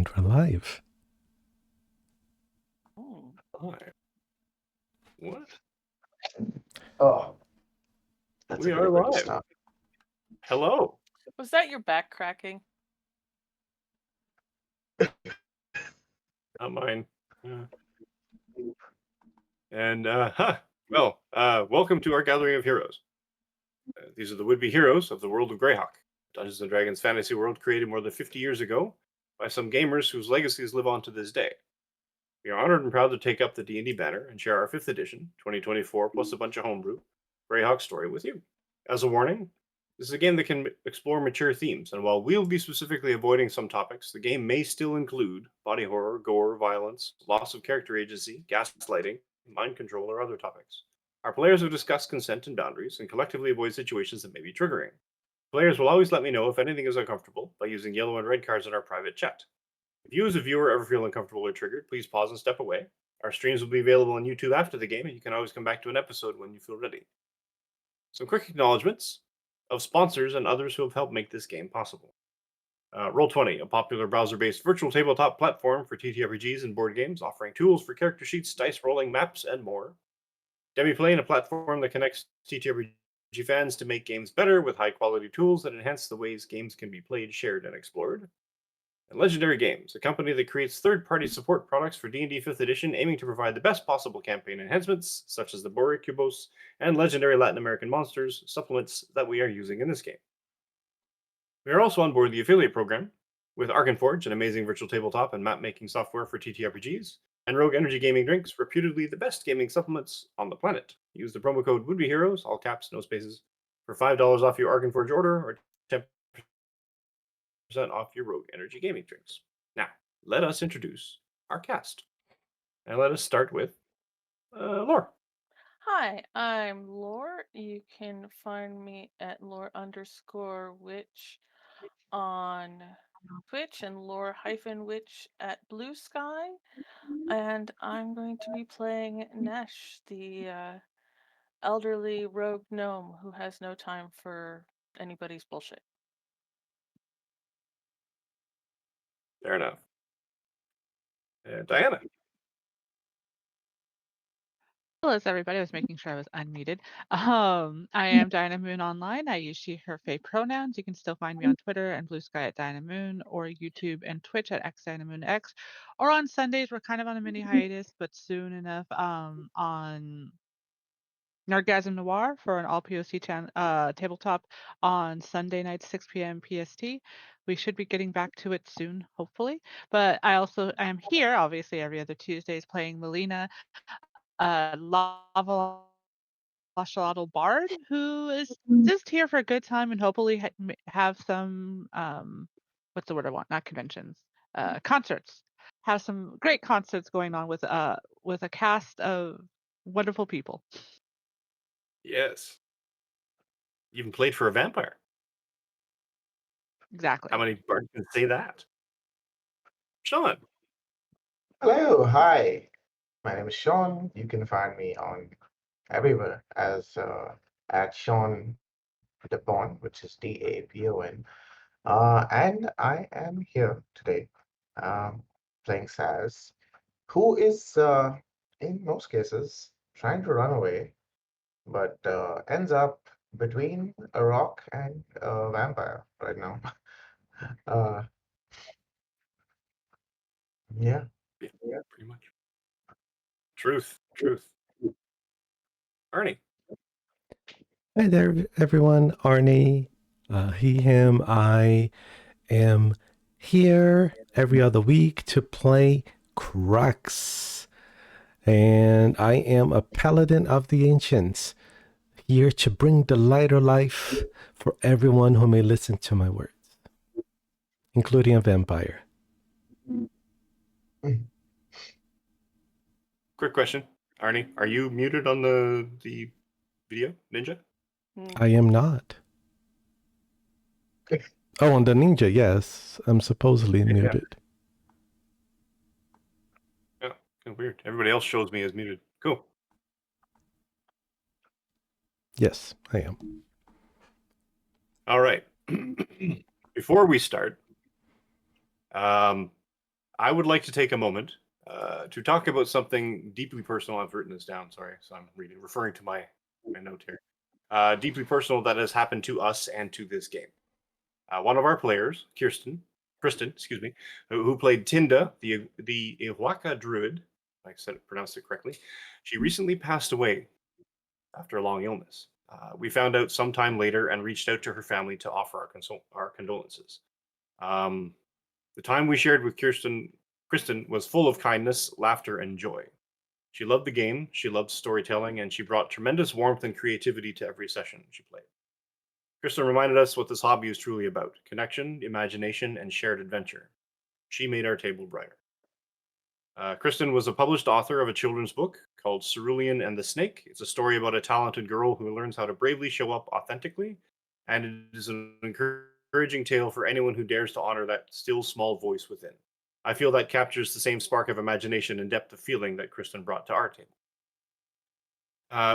And we're live. Oh, hi. What? Oh, that's We a are good way to live. start. Hello. Was that your back cracking? Not mine. And, welcome to our Gathering of Heroes. These are the would-be heroes of the world of Greyhawk, Dungeons & Dragons fantasy world created more than 50 years ago by some gamers whose legacies live on to this day. We are honored and proud to take up the D&D banner and share our 5th edition, 2024, plus a bunch of homebrew, Greyhawk story with you. As a warning, this is a game that can explore mature themes, and while we'll be specifically avoiding some topics, the game may still include body horror, gore, violence, loss of character agency, gaslighting, mind control, or other topics. Our players have discussed consent and boundaries, and collectively avoid situations that may be triggering. Players will always let me know if anything is uncomfortable by using yellow and red cards in our private chat. If you as a viewer ever feel uncomfortable or triggered, please pause and step away. Our streams will be available on YouTube after the game, and you can always come back to an episode when you feel ready. Some quick acknowledgements of sponsors and others who have helped make this game possible. Roll20, a popular browser-based virtual tabletop platform for TTRPGs and board games, offering tools for character sheets, dice rolling, maps, and more. Demiplane, a platform that connects TTRPG fans to make games better with high-quality tools that enhance the ways games can be played, shared, and explored. And Legendary Games, a company that creates third-party support products for D&D 5th edition, aiming to provide the best possible campaign enhancements, such as the Boricubos and legendary Latin American monsters supplements that we are using in this game. We are also on board the affiliate program with Arkenforge, an amazing virtual tabletop and map-making software for TTRPGs, and Rogue Energy Gaming Drinks, reputedly the best gaming supplements on the planet. Use the promo code WoulDBeHeroes, all caps, no spaces, for $5 off your Arkenforge order, or 10% off your Rogue Energy Gaming Drinks. Now, let us introduce our cast. And let us start with Laura. Hi, I'm Lore. You can find me at Lore_Witch on Twitch and Lore-Witch at Blue Sky. And I'm going to be playing Nesh, the elderly rogue gnome who has no time for anybody's bullshit. Fair enough. Diana. Hello, everybody. I was making sure I was unmuted. I am Diana Moon Online. I use she, her, fae pronouns. You can still find me on Twitter and Blue Sky at Diana Moon, or YouTube and Twitch at XDianaMoonX. Or on Sundays, we're kind of on a mini hiatus, but soon enough on Nerdgasm Noir for an all POC tabletop on Sunday nights, 6 p.m. PST. We should be getting back to it soon, hopefully. But I am here, obviously, every other Tuesdays playing Melina, Lava Bard, who is just here for a good time and hopefully have some what's the word I want? Not conventions, concerts. Have some great concerts going on with a cast of wonderful people. Yes. You even played for a vampire. Exactly. How many bards can say that? Sean. Hello, hi. My name is Sean. You can find me on everywhere as at Sean Dapon, which is Dapon. And I am here today, playing Saz, who is in most cases trying to run away, but ends up between a rock and a vampire right now. uh, yeah. Yeah, pretty much. Truth. Arnie. Hi there, everyone. Arnie, he, him. I am here every other week to play Crux. And I am a paladin of the ancients, here to bring the lighter life for everyone who may listen to my words, including a vampire. Quick question. Arnie, are you muted on the video, Ninja? I am not. Oh, on the ninja, yes. I'm supposedly muted. Yeah, kind of weird. Everybody else shows me as muted. Cool. Yes, I am. All right. Before we start, I would like to take a moment to talk about something deeply personal. I've written this down. Sorry, so I'm referring to my note here. Deeply personal that has happened to us and to this game. One of our players, Kristen, excuse me, who played Tinda, the Iwaka druid, I said pronounced it correctly. She recently passed away after a long illness. We found out sometime later and reached out to her family to offer our condolences. Um, the time we shared with Kristen was full of kindness, laughter, and joy. She loved the game, she loved storytelling, and she brought tremendous warmth and creativity to every session she played. Kristen reminded us what this hobby is truly about: connection, imagination, and shared adventure. She made our table brighter. Kristen was a published author of a children's book called Cerulean and the Snake. It's a story about a talented girl who learns how to bravely show up authentically, and it is an encouraging tale for anyone who dares to honor that still small voice within. I feel that captures the same spark of imagination and depth of feeling that Kristen brought to our table.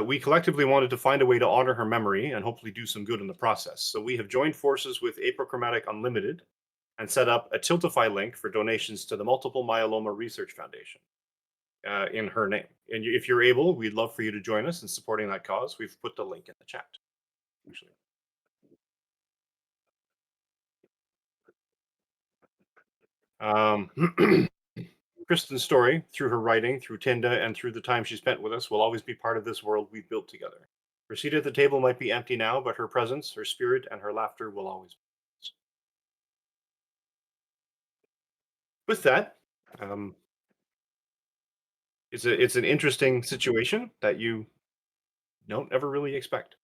We collectively wanted to find a way to honor her memory and hopefully do some good in the process. So we have joined forces with Aprochromatic Unlimited and set up a Tiltify link for donations to the Multiple Myeloma Research Foundation in her name. And if you're able, we'd love for you to join us in supporting that cause. We've put the link in the chat. Actually. Kristen's story, through her writing, through Tinda, and through the time she spent with us, will always be part of this world we've built together. Her seat at the table might be empty now, but her presence, her spirit, and her laughter will always be. With that, it's an interesting situation that you don't ever really expect.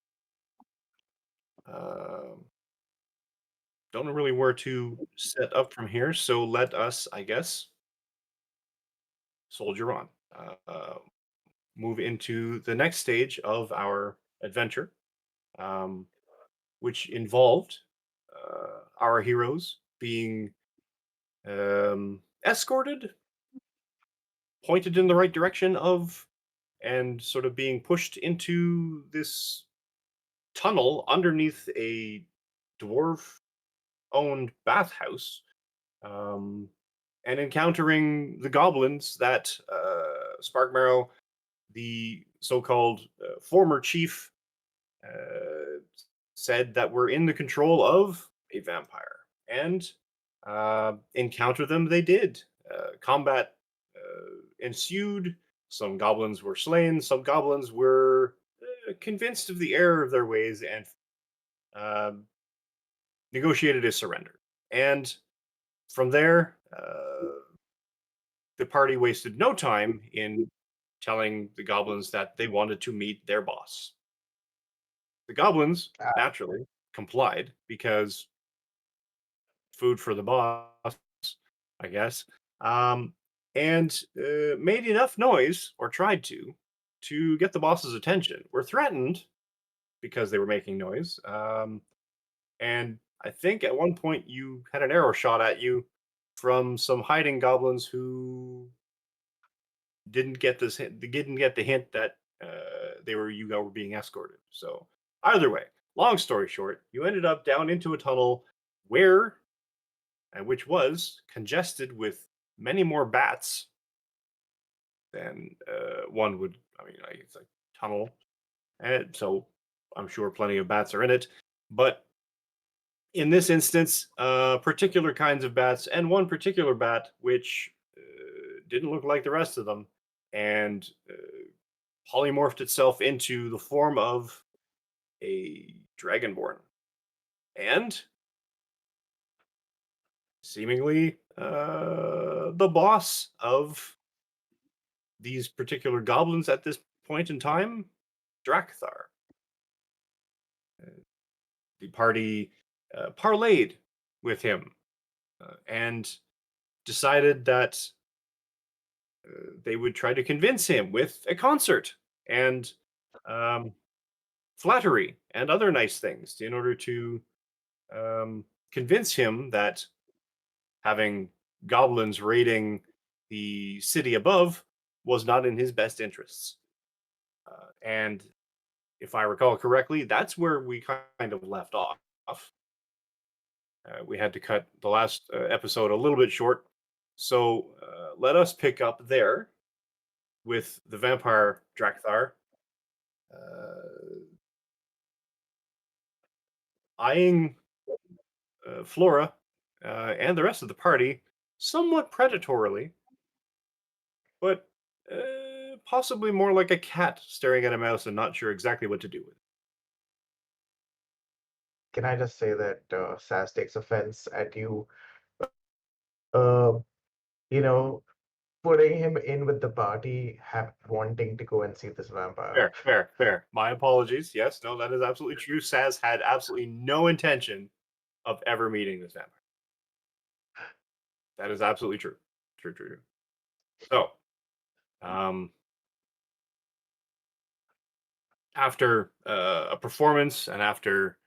Don't know really where to set up from here, so let us, I guess, soldier on. Move into the next stage of our adventure, which involved our heroes being escorted, pointed in the right direction of, and sort of being pushed into this tunnel underneath a dwarf owned bathhouse, and encountering the goblins that Sparkmarrow, the so-called former chief, said that were in the control of a vampire. And encounter them they did. Combat ensued. Some goblins were slain. Some goblins were convinced of the error of their ways and negotiated a surrender. And from there, the party wasted no time in telling the goblins that they wanted to meet their boss. The goblins Ah, naturally complied because food for the boss, I guess, and made enough noise, or tried to get the boss's attention. Were threatened because they were making noise, and I think at one point you had an arrow shot at you from some hiding goblins who didn't get the hint that you guys were being escorted. So either way, long story short, you ended up down into a tunnel where, and which was congested with many more bats than one would. I mean, like, it's a tunnel, and so I'm sure plenty of bats are in it. But in this instance, particular kinds of bats, and one particular bat which didn't look like the rest of them, and polymorphed itself into the form of a dragonborn, and seemingly the boss of these particular goblins at this point in time, Drakthar. The party parlayed with him and decided that they would try to convince him with a concert and um, flattery and other nice things in order to convince him that having goblins raiding the city above was not in his best interests. And if I recall correctly, that's where we kind of left off. We had to cut the last episode a little bit short. So let us pick up there with the vampire Drakthar eyeing Flora and the rest of the party somewhat predatorily, but possibly more like a cat staring at a mouse and not sure exactly what to do with it. Can I just say that Saz takes offense at you, uh, you know, putting him in with the party, wanting to go and see this vampire? Fair, fair, fair. My apologies. Yes, no, that is absolutely true. Saz had absolutely no intention of ever meeting this vampire. That is absolutely true. True, true, true. So, um, after a performance and after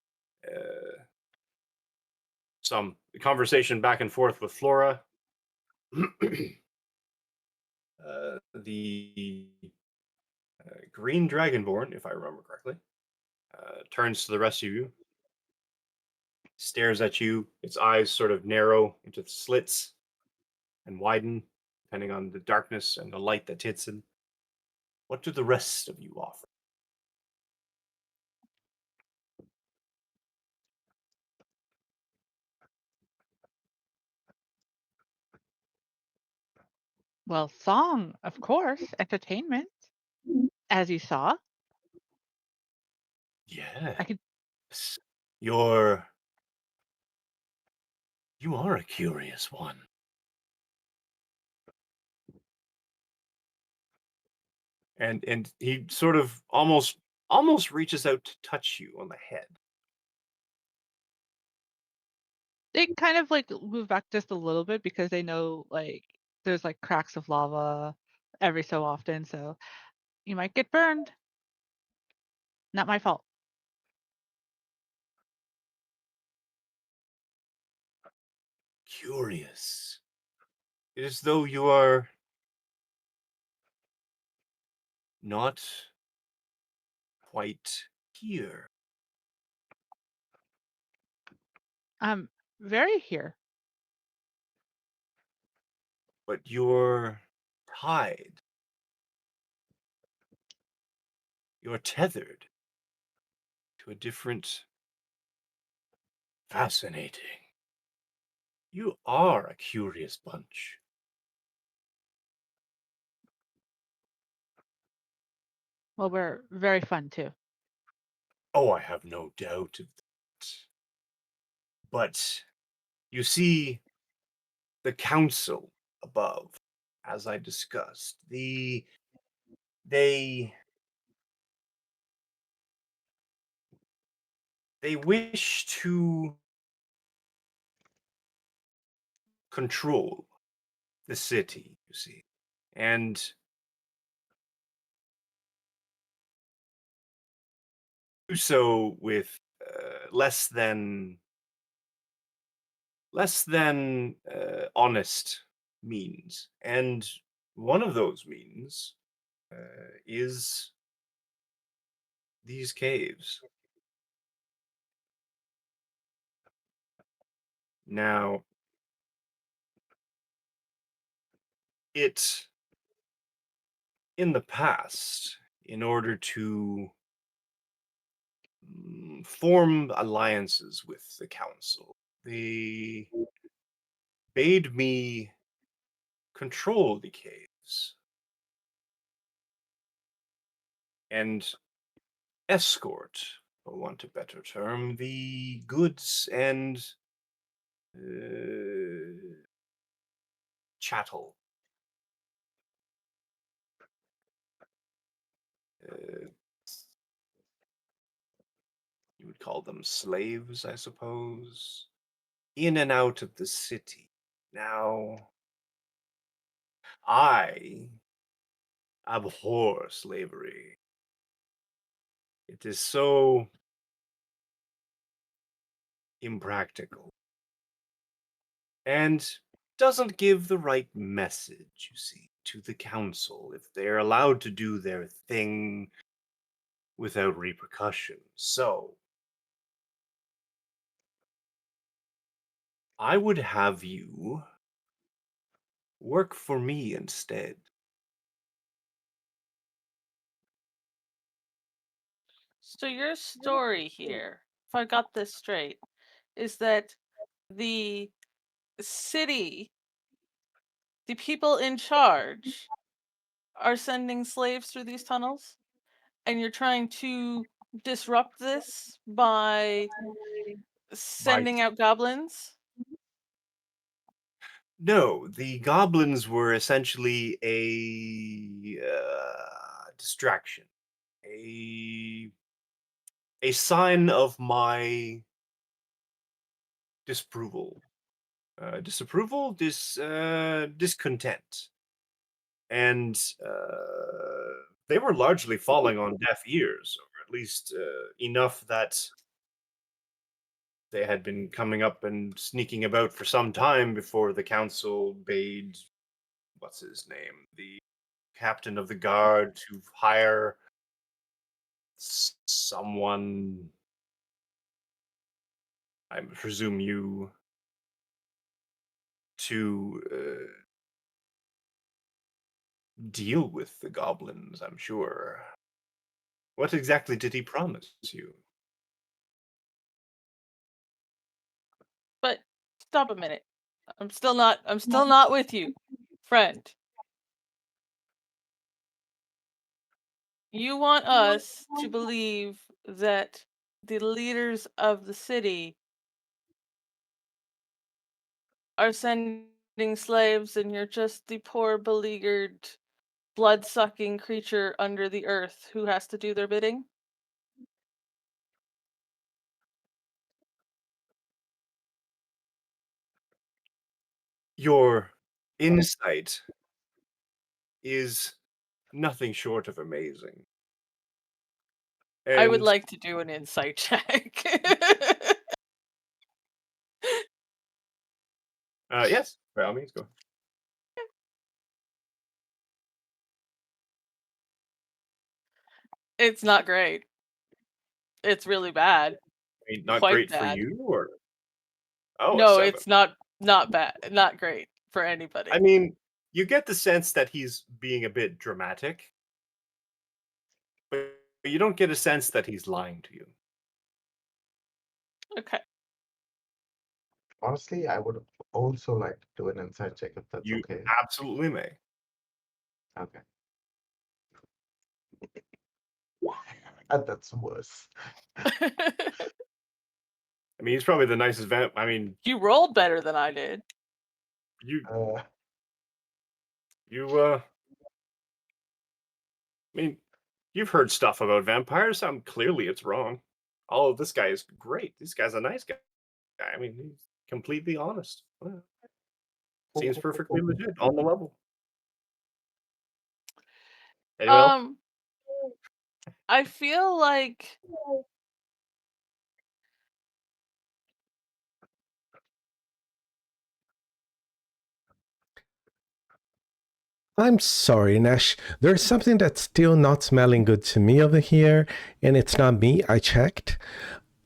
some conversation back and forth with Flora, the green dragonborn, if I remember correctly, turns to the rest of you, stares at you. Its eyes sort of narrow into slits and widen, depending on the darkness and the light that hits it. What do the rest of you offer? Well, song, of course, entertainment, as you saw. Yes, I could you're you are a curious one. And he sort of almost reaches out to touch you on the head. they kind of like move back just a little bit because they know like there's like cracks of lava every so often, so you might get burned. Not my fault. Curious. It is though you are not quite here. I'm very here. But you're tied. You're tethered to a different. Fascinating. You are a curious bunch. Well, we're very fun too. Oh, I have no doubt of that. But you see, the council above, as I discussed, they they wish to control the city, you see. And do so with less than honest means. And one of those means is these caves. Now, it in the past, in order to form alliances with the council, they bade me control the caves and escort, for want of a better term, the goods and chattel. Uh, you would call them slaves, I suppose, in and out of the city. Now, I abhor slavery. It is so impractical and doesn't give the right message, you see, to the council if they're allowed to do their thing without repercussion. So, I would have you work for me instead. So your story here, if I got this straight, is that the city, the people in charge, are sending slaves through these tunnels, and you're trying to disrupt this by By sending out goblins? No, the goblins were essentially a distraction, a a sign of my disapproval, discontent, and they were largely falling on deaf ears, or at least enough that they had been coming up and sneaking about for some time before the council bade what's his name, the captain of the guard, to hire someone. I presume you to deal with the goblins. I'm sure. What exactly did he promise you? But stop a minute. I'm still not with you, friend. You want us to believe that the leaders of the city are sending slaves and you're just the poor beleaguered blood-sucking creature under the earth who has to do their bidding? Your insight is nothing short of amazing. I would And like to do an insight check. yes, by all means, go. It's not great. It's really bad. I mean, not Quite great for bad. you, or a No, 7. it's not bad. Not great for I anybody. mean, you get the sense that he's being a bit dramatic, but you don't get a sense that he's lying to you. Okay. Honestly, I would also like to do an inside check if that's You okay. absolutely may. Okay. And that's worse. I mean, he's probably the nicest vamp. I mean, You rolled better than I did. you, Uh, I mean, you've heard stuff about vampires. Clearly it's wrong. Oh, this guy is great. This guy's a nice guy. I mean, he's completely honest. Well, seems perfectly legit on the level. Anyone else? Um, I feel like I'm sorry, Nash. There's something that's still not smelling good to me over here, and it's not me. I checked.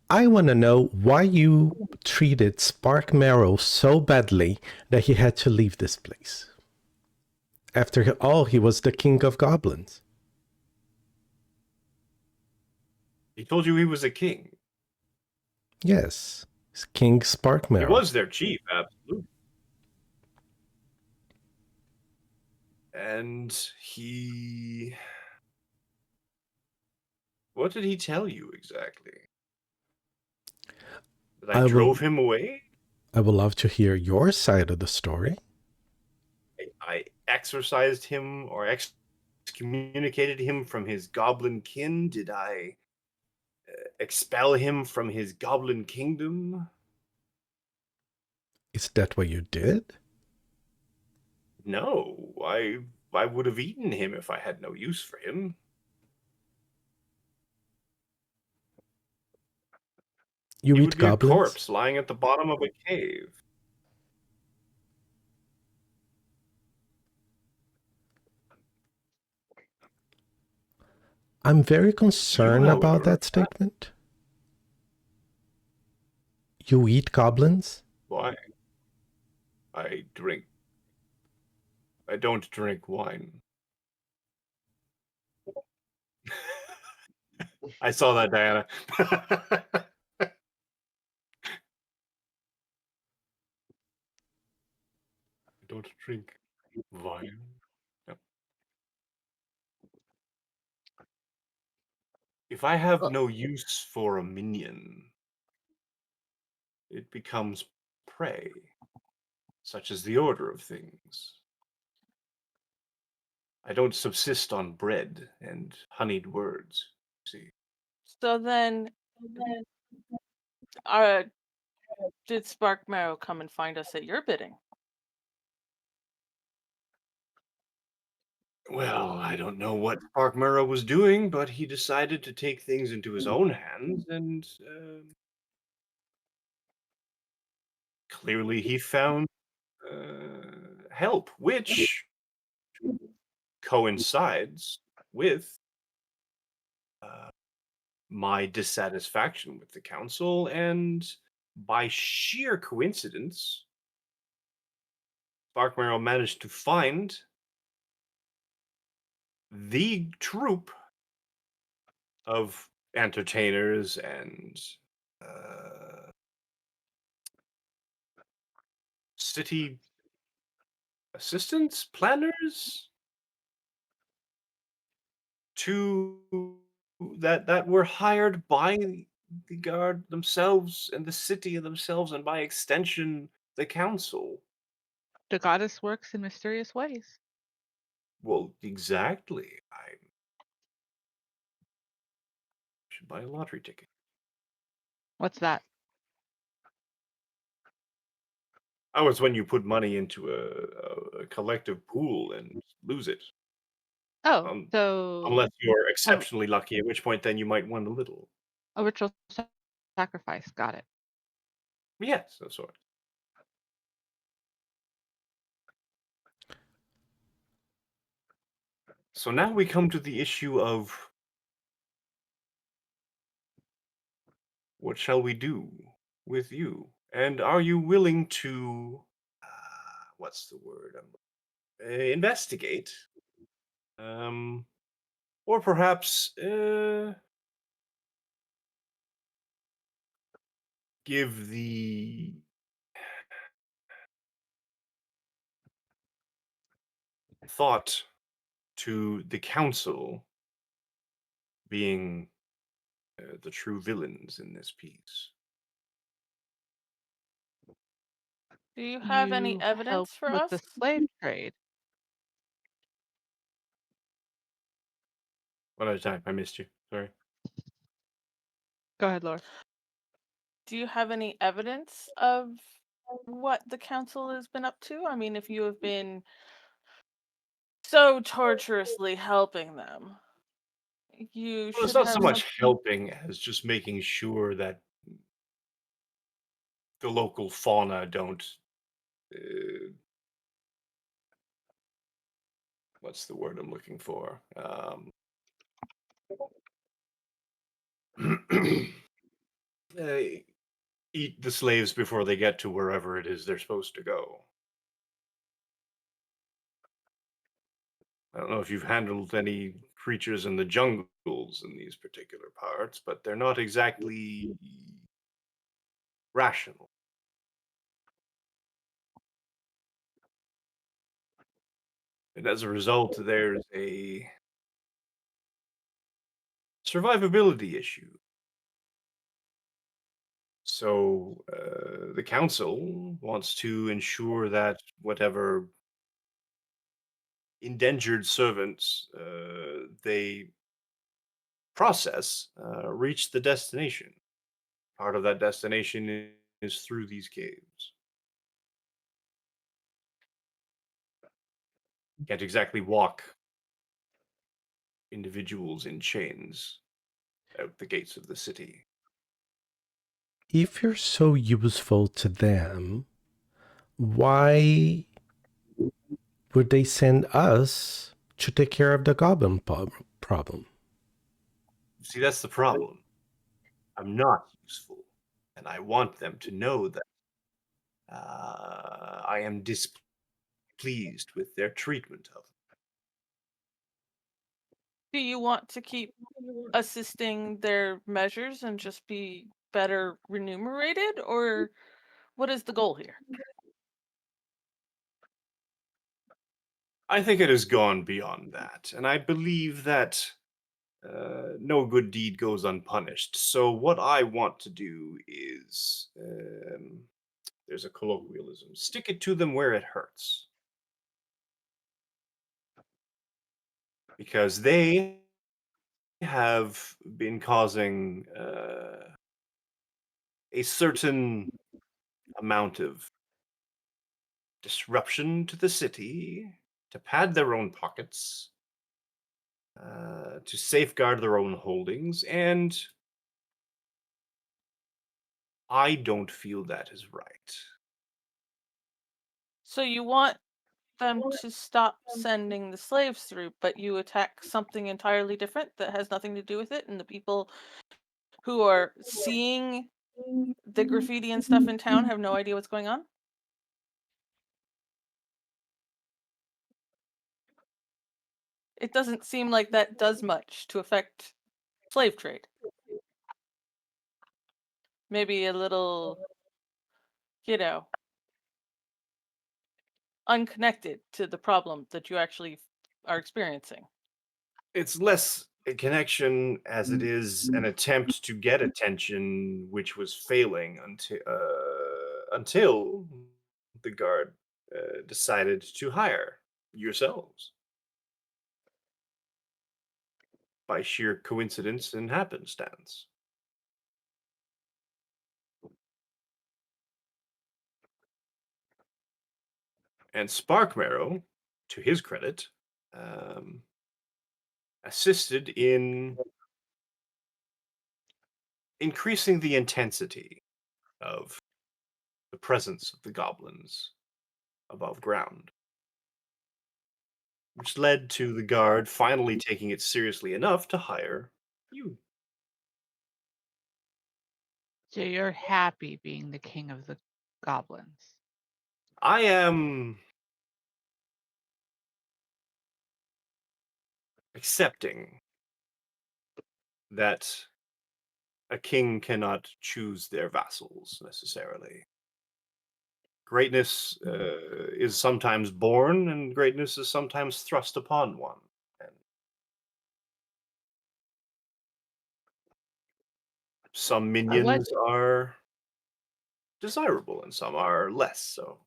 I want to know why you treated Spark Marrow so badly that he had to leave this place. After all, he was the king of goblins. He told you he was a king. Yes, it's King Spark He Marrow. was their chief, absolutely. And he... What did he tell you exactly? That I drove him away? I would love to hear your side of the story. I exorcised him or excommunicated him from his goblin kin? Did I expel him from his goblin kingdom? Is that what you did? No, I would have eaten him if I had no use for him. You He eat would be a goblins? corpse lying at the bottom of a cave. I'm very You, concerned about however, that statement. You eat goblins? why? I drink I don't drink wine. I saw that, Diana. I don't drink wine. Yep. If I have Well, no use for a minion, it becomes prey, such as the order of things. I don't subsist on bread and honeyed words. See, So then, uh, did Spark Marrow come and find us at your bidding? well, I don't know what Parkmurrow was doing, but he decided to take things into his own hands, and clearly he found help, which coincides with uh, my dissatisfaction with the council, and by sheer coincidence, Sparkmarrow managed to find the troupe of entertainers and uh, city assistants, planners, to that were hired by the guard themselves and the city themselves, and by extension, the council. the goddess works in mysterious ways. Well, exactly. I should buy a lottery ticket. What's that? Oh, it's when you put money into a collective pool and lose it. Oh, Um, so unless you're um, exceptionally lucky, at which point then you might win a little. a ritual sacrifice. Got it. Yes, of sorts. So now we come to the issue of what shall we do with you? And are you willing to, what's the word? Investigate? Um, or perhaps give the thought to the council being the true villains in this piece. Do you have any You help evidence for with the us? slave trade. One at a time. I missed you. Sorry. Go ahead, Laura. Do you have any evidence of what the council has been up to? I mean, if you have been so torturously helping them, you Well, it's should not so have some. much helping as just making sure that the local fauna don't. Uh, what's the word I'm looking for? uh, eat the slaves before they get to wherever it is they're supposed to go. I don't know if you've handled any creatures in the jungles in these particular parts, but they're not exactly rational. And as a result, there's a survivability issue. So the council wants to ensure that whatever indentured servants they process reach the destination. Part of that destination is through these caves. Can't exactly walk individuals in chains out the gates of the city. If you're so useful to them, why would they send us to take care of the goblin problem? See, that's the problem. I'm not useful, and I want them to know that I am displeased pleased with their treatment of them. Do you want to keep assisting their measures and just be better remunerated, or what is the goal here? I think it has gone beyond that, and I believe that no good deed goes unpunished. So what I want to do is, there's a colloquialism: stick it to them where it hurts, because they have been causing a certain amount of disruption to the city to pad their own pockets, to safeguard their own holdings, and I don't feel that is right. So you want them to stop sending the slaves through, but you attack something entirely different that has nothing to do with it, and the people who are seeing the graffiti and stuff in town have no idea what's going on? It doesn't seem like that does much to affect slave trade. Maybe a little, you know, unconnected to the problem that you actually are experiencing. It's less a connection as it is an attempt to get attention, which was failing until the guard decided to hire yourselves by sheer coincidence and happenstance. And Sparkmarrow, to his credit, um, assisted in increasing the intensity of the presence of the goblins above ground, which led to the guard finally taking it seriously enough to hire you. So you're happy being the king of the goblins. I am accepting that a king cannot choose their vassals necessarily. Greatness is sometimes born, and greatness is sometimes thrust upon one. And some What minions are desirable, and some are less so.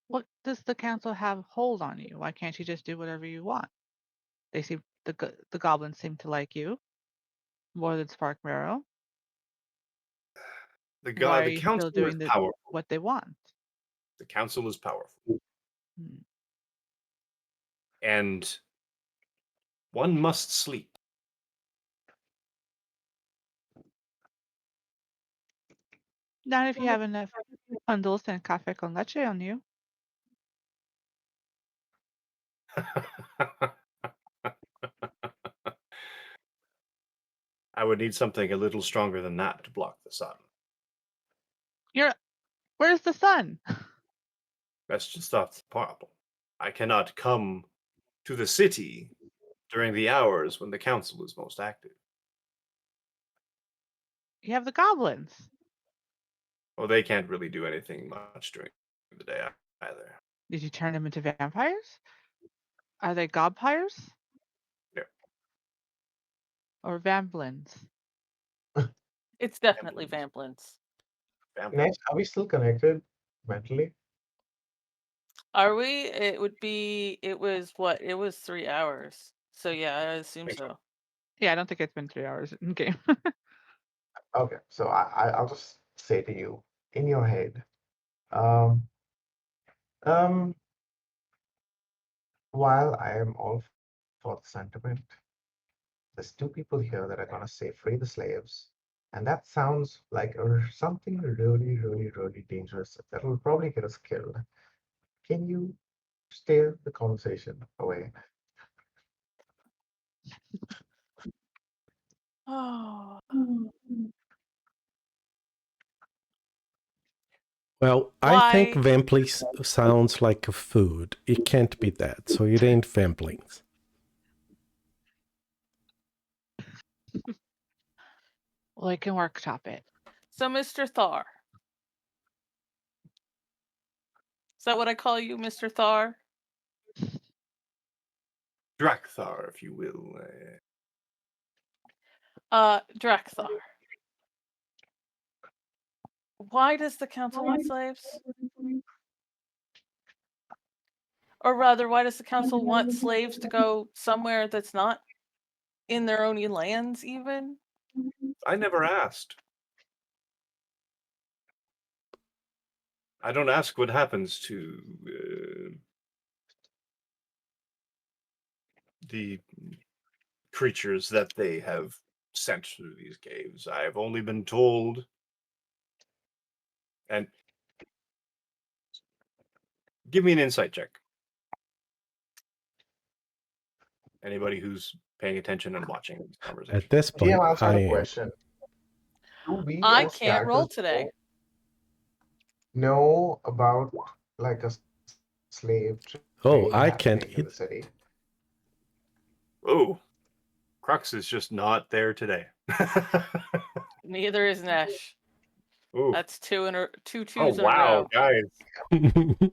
what does the council have hold on you? Why can't you just do whatever you want? They seem the goblins seem to like you more than Spark Marrow. Why are The you still council is doing powerful. what they want? The council is powerful, Hmm. and one must sleep. Not if you have enough bundles and cafe con leche on you. I would need something a little stronger than that to block the sun. You're where's the sun? That's just not the problem. I cannot come to the city during the hours when the council is most active. You have the goblins. Well, they can't really do anything much during the day either. Did you turn them into vampires? Are they gobpires No, or vamblins? It's definitely vampires. Vamplins. Next, Vampires. are we still connected mentally? Are we? It was what? It was 3 hours. So yeah, I assume Think so. so. Yeah, I don't think it's been 3 hours in game. Okay, so I'll just say to you in your head, um, um, while I am all for the sentiment, there's two people here that are gonna say free the slaves, and that sounds like something really, really, really dangerous that will probably get us killed. Can you steer the conversation away? Oh, Well, I think Why? Vamplings sounds like a food. It can't be that, so it ain't Vamplings. Well, I can workshop it. So, Mr. Thar. Is that what I call you, Mr. Thar? Drakthar, if you will. Drakthar. Why does the council want slaves? Or rather, why does the council want slaves to go somewhere that's not in their own lands, even? I never asked. I don't ask what happens to the creatures that they have sent through these caves. I've only been told, and give me an insight check. Anybody who's paying attention and watching this conversation. At this GM, point, I also I have a am. question. Do we I as can't roll characters today. know about like a slave Oh, trade I can't happening in the city? Oh, Crux is just not there today. Neither is Nesh. Ooh. That's two Oh twos in a wow, row. guys.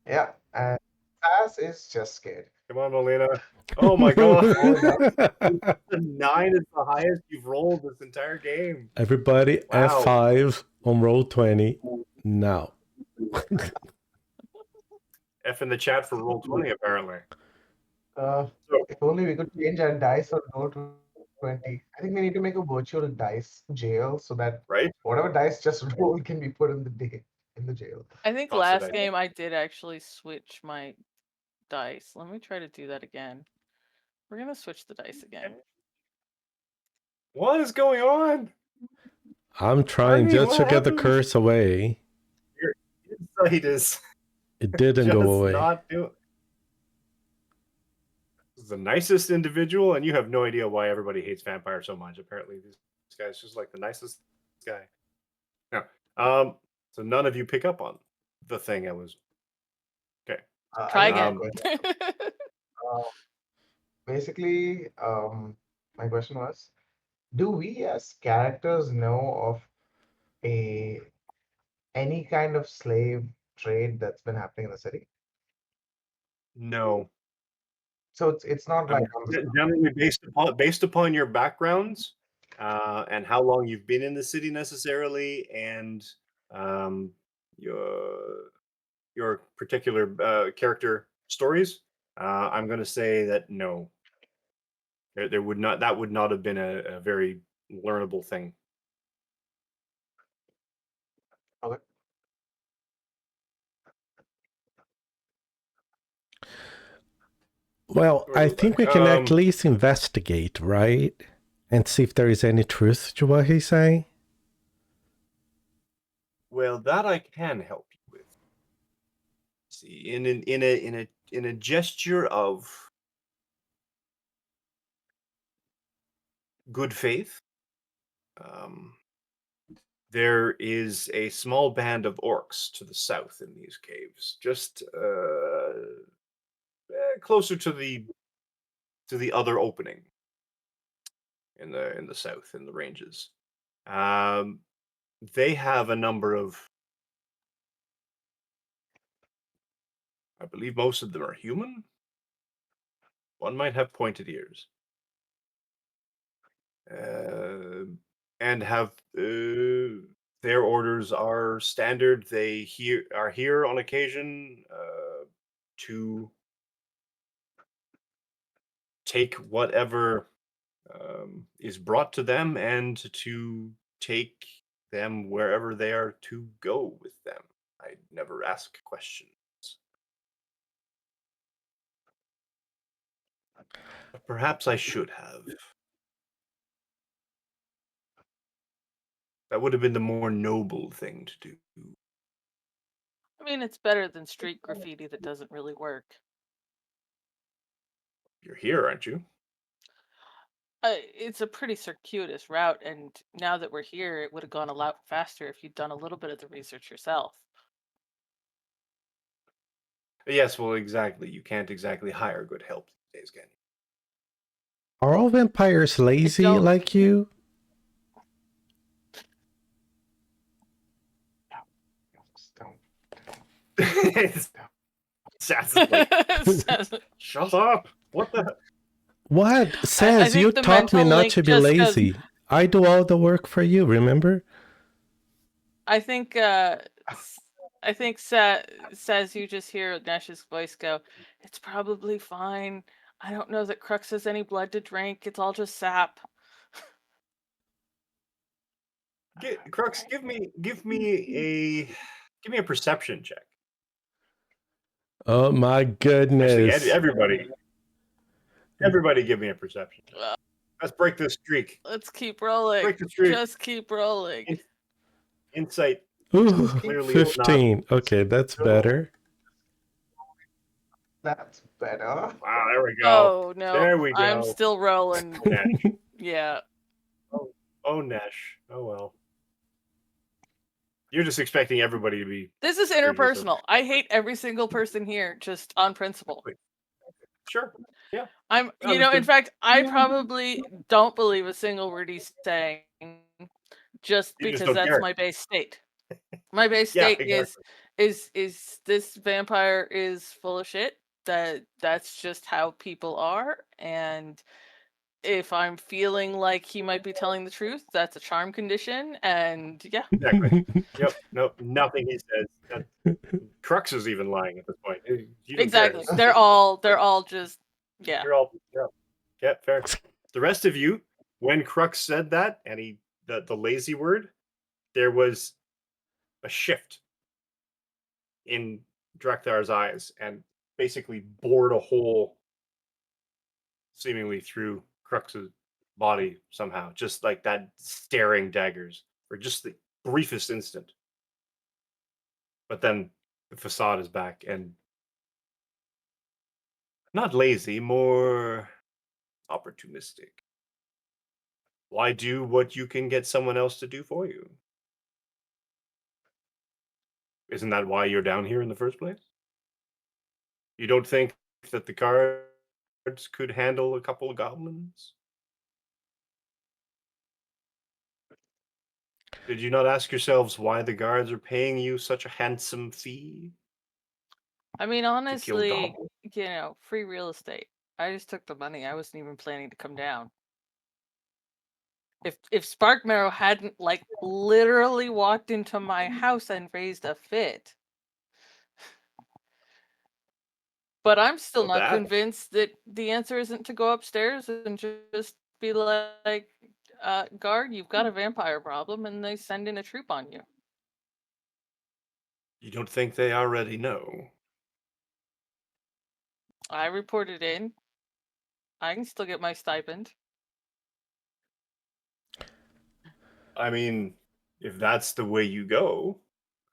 Yeah, and Taz is just scared. Come on, Molina. Oh my god. Oh, no. The 9 is the highest you've rolled this entire game. Everybody, Wow. F5 on roll 20 now. F in the chat for roll 20, apparently. If only we could change our dice on roll 20. I think we need to make a virtual dice jail so that Right? whatever dice just roll can be put in the jail. I think Toss it last out. game I did actually switch my dice. Let me try to do that again. We're gonna switch the dice again. What is going on? I'm trying Arnie, just to what get the happened? curse away. Your insight is It didn't just go away. not doing. This is the nicest individual, and you have no idea why everybody hates vampires so much. Apparently, this guy's just like the nicest guy. Now, so none of you pick up on the thing I was. Okay. Try I have again. a question. Basically, my question was, do we as characters know of any kind of slave trade that's been happening in the city? No. So it's not like Generally based upon your backgrounds and how long you've been in the city necessarily, and um, your particular character stories. I'm going to say that no, there would not that would not have been a very learnable thing. okay. Well, Where I was think I? we can at least investigate, right? And see if there is any truth to what he's saying. Well, that I can help you with. See, in a gesture of good faith, there is a small band of orcs to the south in these caves, just closer to the other opening in the south in the ranges. They have a number of, I believe most of them are human. One might have pointed ears. And have their orders are standard. They are here on occasion to take whatever is brought to them and to take them wherever they are to go with them. I never ask questions. But perhaps I should have. That would have been the more noble thing to do. I mean, it's better than street graffiti that doesn't really work. You're here, aren't you? It's a pretty circuitous route, and now that we're here, it would have gone a lot faster if you'd done a little bit of the research yourself. Yes, well, exactly. You can't exactly hire good help these days, can you? Are all vampires lazy don't- like you? It's like, shut up! What the? What? I Says you think the taught me mental not link to be just goes. lazy. I do all the work for you, remember? I think says you just hear Nash's voice go, "It's probably fine. I don't know that Crux has any blood to drink. It's all just sap." Crux, give me a perception check. Oh my Actually, goodness. everybody, give me a perception check. Well, Let's break this streak. let's keep rolling. Break the streak. Just keep rolling. Insight Ooh, clearly is not. 15. Okay, that's better. That's better. Wow, there we go. Oh no, There we go. I'm still rolling. Oh, Nash. Yeah. Oh, Nash. Oh well. You're just expecting everybody to be. This is interpersonal. I hate every single person here, just on principle. Sure. Yeah. In Understood. fact, I probably don't believe a single word he's saying, just You just because don't that's care. my base state. My base Yeah, state exactly. is this vampire is full of shit. That's just how people are, and if I'm feeling like he might be telling the truth, that's a charm condition, and yeah. Exactly. Yep. Nope. Nothing he says. Crux is even lying at this point. You don't Exactly. care. They're all just yeah. You're all yeah, fair. The rest of you, when Crux said that and the lazy word, there was a shift in Drakthar's eyes and basically bored a hole seemingly through Crux's body somehow, just like that staring daggers for just the briefest instant. But then the facade is back and not lazy, more opportunistic. Why do what you can get someone else to do for you? Isn't that why you're down here in the first place? You don't think that the cards could handle a couple of goblins? Did you not ask yourselves why the guards are paying you such a handsome fee I mean, to kill honestly, goblins? free real estate. I just took the money. I wasn't even planning to come down. If Spark Marrow hadn't like literally walked into my house and raised a fit. But I'm still Well, not that convinced that the answer isn't to go upstairs and just be like, guard, you've got a vampire problem, and they send in a troop on you. you don't think they already know? I reported in. I can still get my stipend. I mean, if that's the way you go,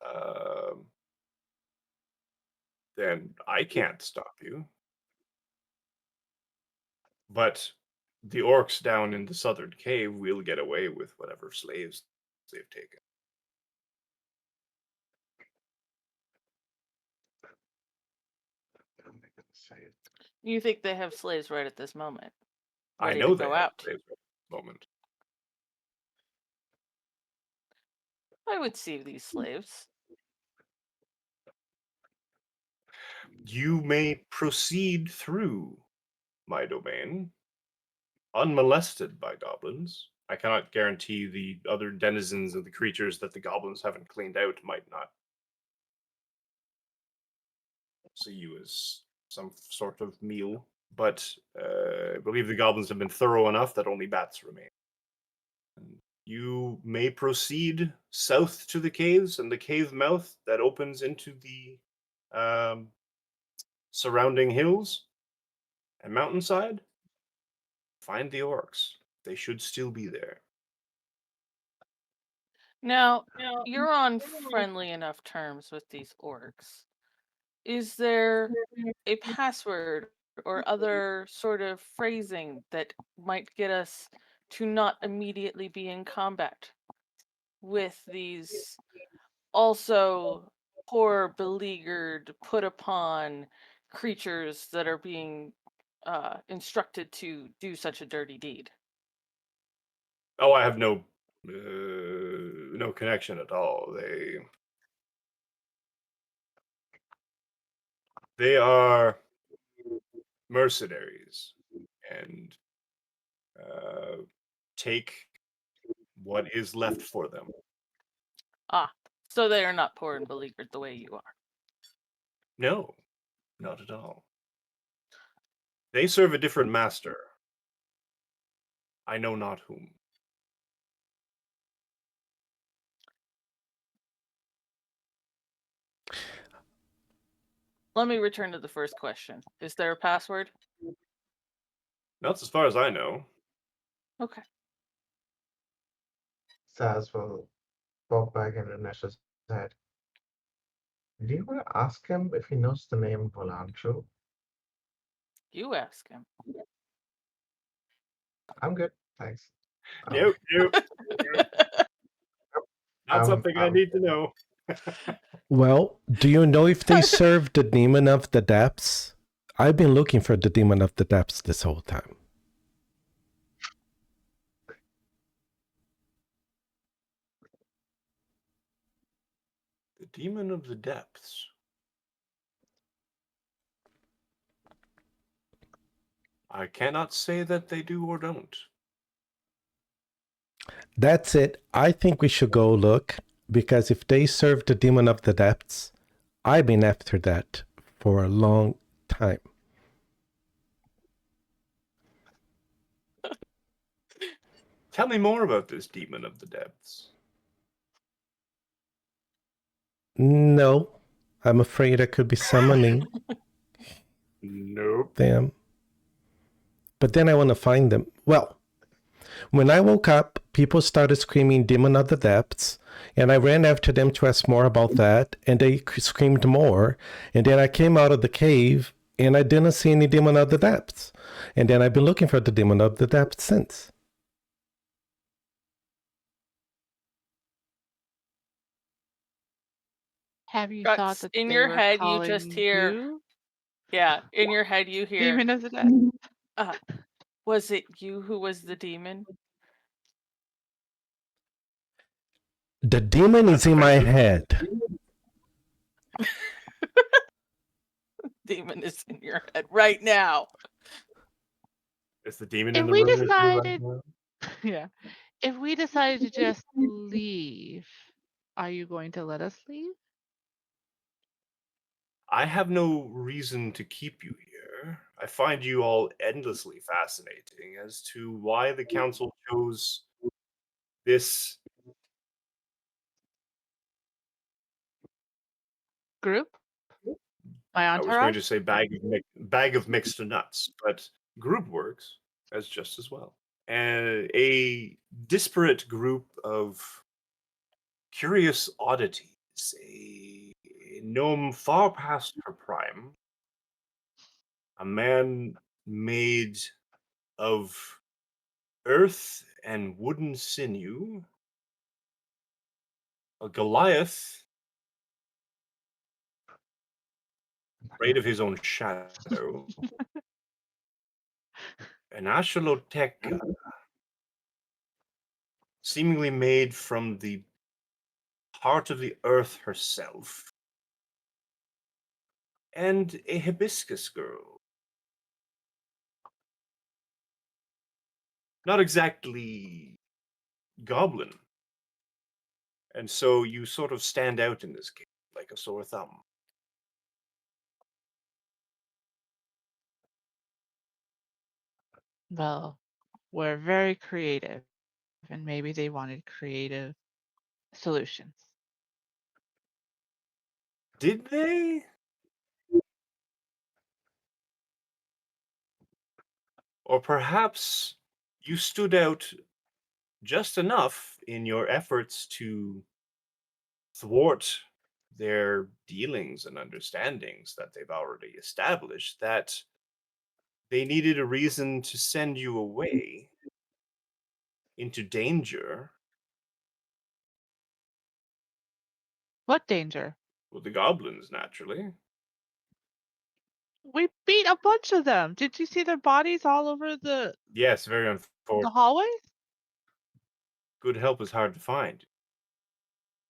um, then I can't stop you. But the orcs down in the southern cave will get away with whatever slaves they've taken. You think they have slaves right at this moment, I ready know to they go have out? slaves at the moment. I would see these slaves. You may proceed through my domain unmolested by goblins. I cannot guarantee the other denizens of the creatures that the goblins haven't cleaned out might not see you as some sort of meal. But I believe the goblins have been thorough enough that only bats remain. You may proceed south to the caves and the cave mouth that opens into the surrounding hills and mountainside. Find the orcs. They should still be there. Now, you're on friendly enough terms with these orcs. Is there a password or other sort of phrasing that might get us to not immediately be in combat with these also poor, beleaguered, put upon creatures that are being instructed to do such a dirty deed? Oh, I have no connection at all. They are mercenaries and take what is left for them. Ah, so they are not poor and beleaguered the way you are. No, not at all. They serve a different master. I know not whom. Let me return to the first question. Is there a password? Not as far as I know. Okay. Saz will pop back into Nesh's head. Do you want to ask him if he knows the name Volancho? You ask him. I'm good, thanks. Nope, nope. Not something I I'm need to know. Well, do you know if they serve the demon of the depths? I've been looking for the demon of the depths this whole time. The demon of the depths. I cannot say that they do or don't. That's it. I think we should go look, because if they serve the demon of the depths, I've been after that for a long time. Tell me more about this demon of the depths. No, I'm afraid I could be summoning Nope. them. But then I want to find them. Well, when I woke up, people started screaming demon of the depths, and I ran after them to ask more about that, and they screamed more. And then I came out of the cave, and I didn't see any demon of the depths. And then I've been looking for the demon of the depths since. Have you thought Guts, that in they your were head, you just calling hear, you yeah, in your head, you hear, demon of the dead? was it you who was the demon? The demon is That's in my offensive. head. Demon is in your head right now. Is the demon If in the we room with you right decided, now? yeah, if we decided to just leave, are you going to let us leave? I have no reason to keep you here. I find you all endlessly fascinating as to why the council chose this. Group? My I was going entourage? to say bag of mixed nuts, but group works as just as well. And a disparate group of curious oddities, a gnome far past her prime, a man made of earth and wooden sinew, a Goliath afraid of his own shadow, an Ashaloteka seemingly made from the heart of the earth herself, and a hibiscus girl. Not exactly goblin. And so you sort of stand out in this game like a sore thumb. Well, we're very creative, and maybe they wanted creative solutions. Did they? Or perhaps you stood out just enough in your efforts to thwart their dealings and understandings that they've already established that they needed a reason to send you away into danger. What danger? Well, the goblins, naturally. We beat a bunch of them. Did you see their bodies all over the Yes, very unfortunate. hallways? Good help is hard to find.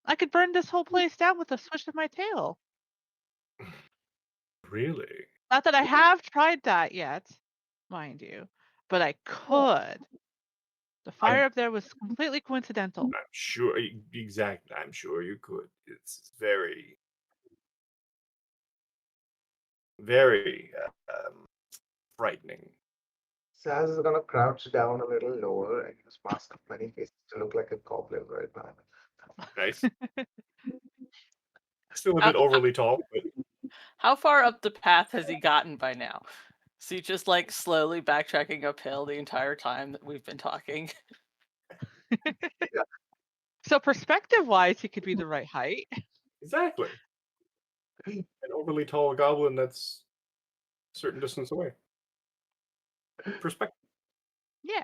I could burn this whole place down with a swish of my tail. Really? Not that I have tried that yet, mind you, but I could. The fire up there was completely coincidental. I'm sure, exactly. I'm sure you could. It's very, very frightening. Saz is gonna crouch down a little lower and use mask of many faces to look like a goblin right now. Nice. Still a How, bit overly tall, but how far up the path has he gotten by now? Is he just like slowly backtracking uphill the entire time that we've been talking? So perspective-wise, he could be the right height. exactly. An overly tall goblin that's a certain distance away. Perspective. Yeah.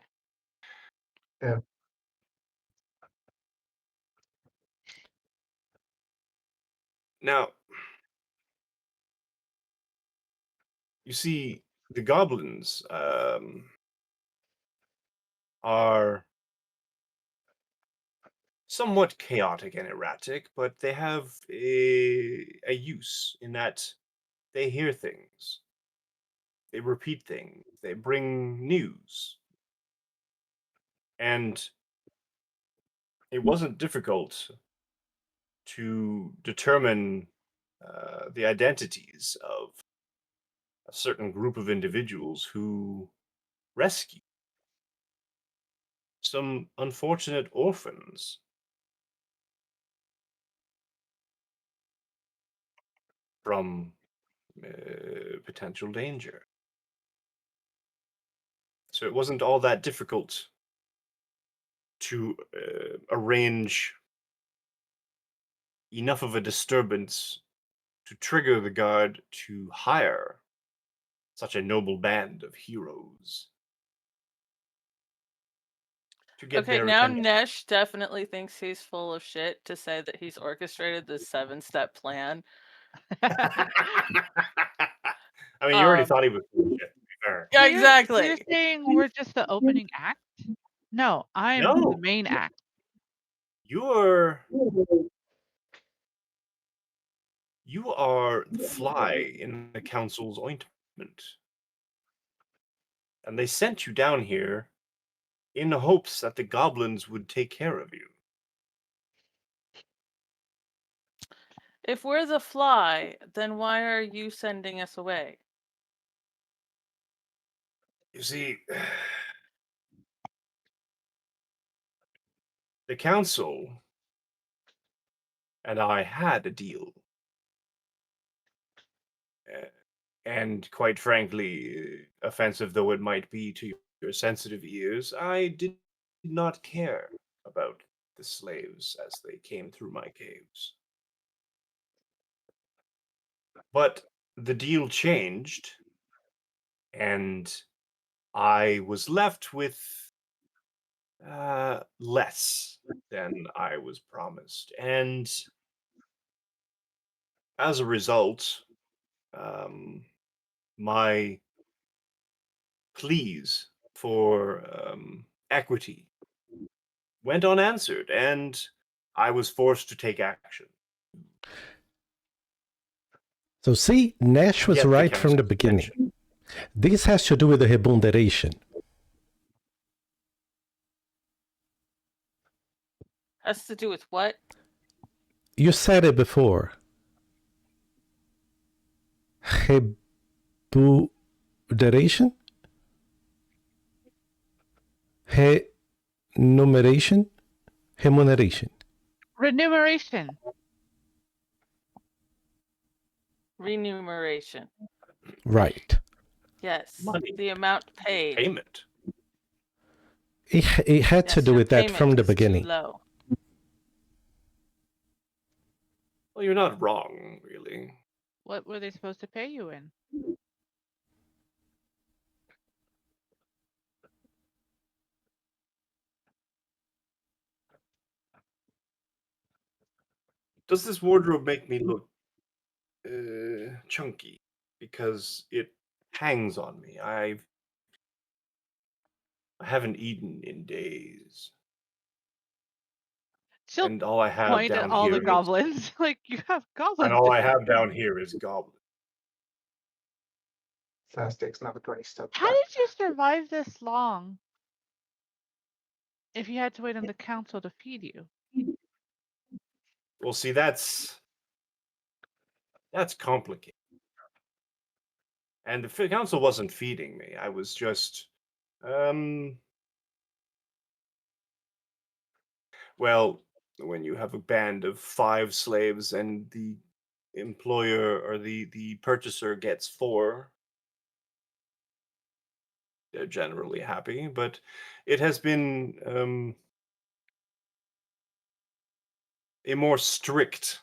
Yeah. Now, you see, the goblins are somewhat chaotic and erratic, but they have a use in that they hear things, they repeat things, they bring news. And it wasn't difficult to determine the identities of a certain group of individuals who rescue some unfortunate orphans from potential danger. So it wasn't all that difficult to arrange enough of a disturbance to trigger the guard to hire such a noble band of heroes to get Okay, their now attention. Nesh definitely thinks he's full of shit to say that he's orchestrated this 7-step plan. I mean, you already thought he was full of shit, to be fair. Yeah, So exactly. you're saying we're just the opening act? No, I'm the No, main act. you are the fly in the council's ointment. And they sent you down here in the hopes that the goblins would take care of you. If we're the fly, then why are you sending us away? You see, the council and I had a deal. Uh, and quite frankly, offensive though it might be to your sensitive ears, I did not care about the slaves as they came through my caves. But the deal changed, and I was left with less than I was promised. And as a result, my pleas for equity went unanswered, and I was forced to take action. So see, Nash was Get the right from the council's beginning. attention. This has to do with the remuneration. Has to do with what? You said it before. Remuneration? Remuneration? Remuneration. Remuneration. Remuneration. Right. Yes. Money. The amount paid. Payment. It had to Yes, do your with that payment from the is too beginning. low. Well, you're not wrong, really. What were they supposed to pay you in? Does this wardrobe make me look chunky? Because it hangs on me. I haven't eaten in days, She'll and all I have point at down all the here is goblins. Like, you have and goblins all to I feed. have down here is goblin. Sass takes another 20 steps How back. did you survive this long if you had to wait on the council to feed you? Well, see, that's complicated. And the council wasn't feeding me. I was just, um, well, when you have a band of 5 slaves and the employer or the purchaser gets 4, they're generally happy. But it has been a more strict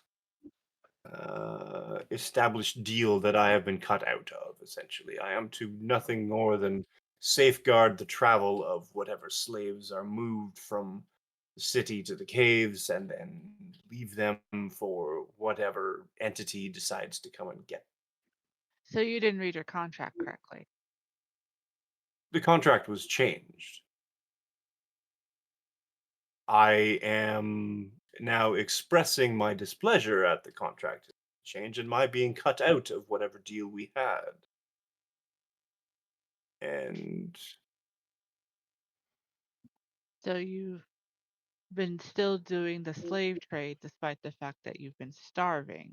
established deal that I have been cut out of, essentially. I am to nothing more than safeguard the travel of whatever slaves are moved from the city to the caves and then leave them for whatever entity decides to come and get. So you didn't read your contract correctly. The contract was changed. I am now expressing my displeasure at the contract change and my being cut out of whatever deal we had. And So you've been still doing the slave trade despite the fact that you've been starving.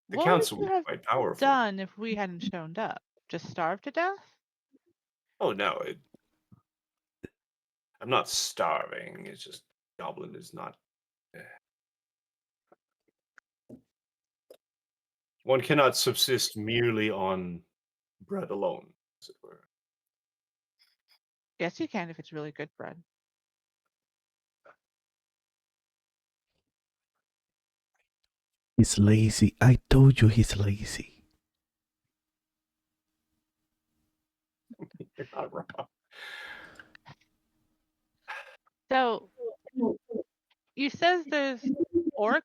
the What would council you was have quite powerful. done if we hadn't shown up? Just starve to death? Oh no, I'm not starving. It's just goblin is not. eh. One cannot subsist merely on bread alone, as it were. Yes, you can if it's really good bread. He's lazy. I told you he's lazy. You're not wrong. So you says there's orcs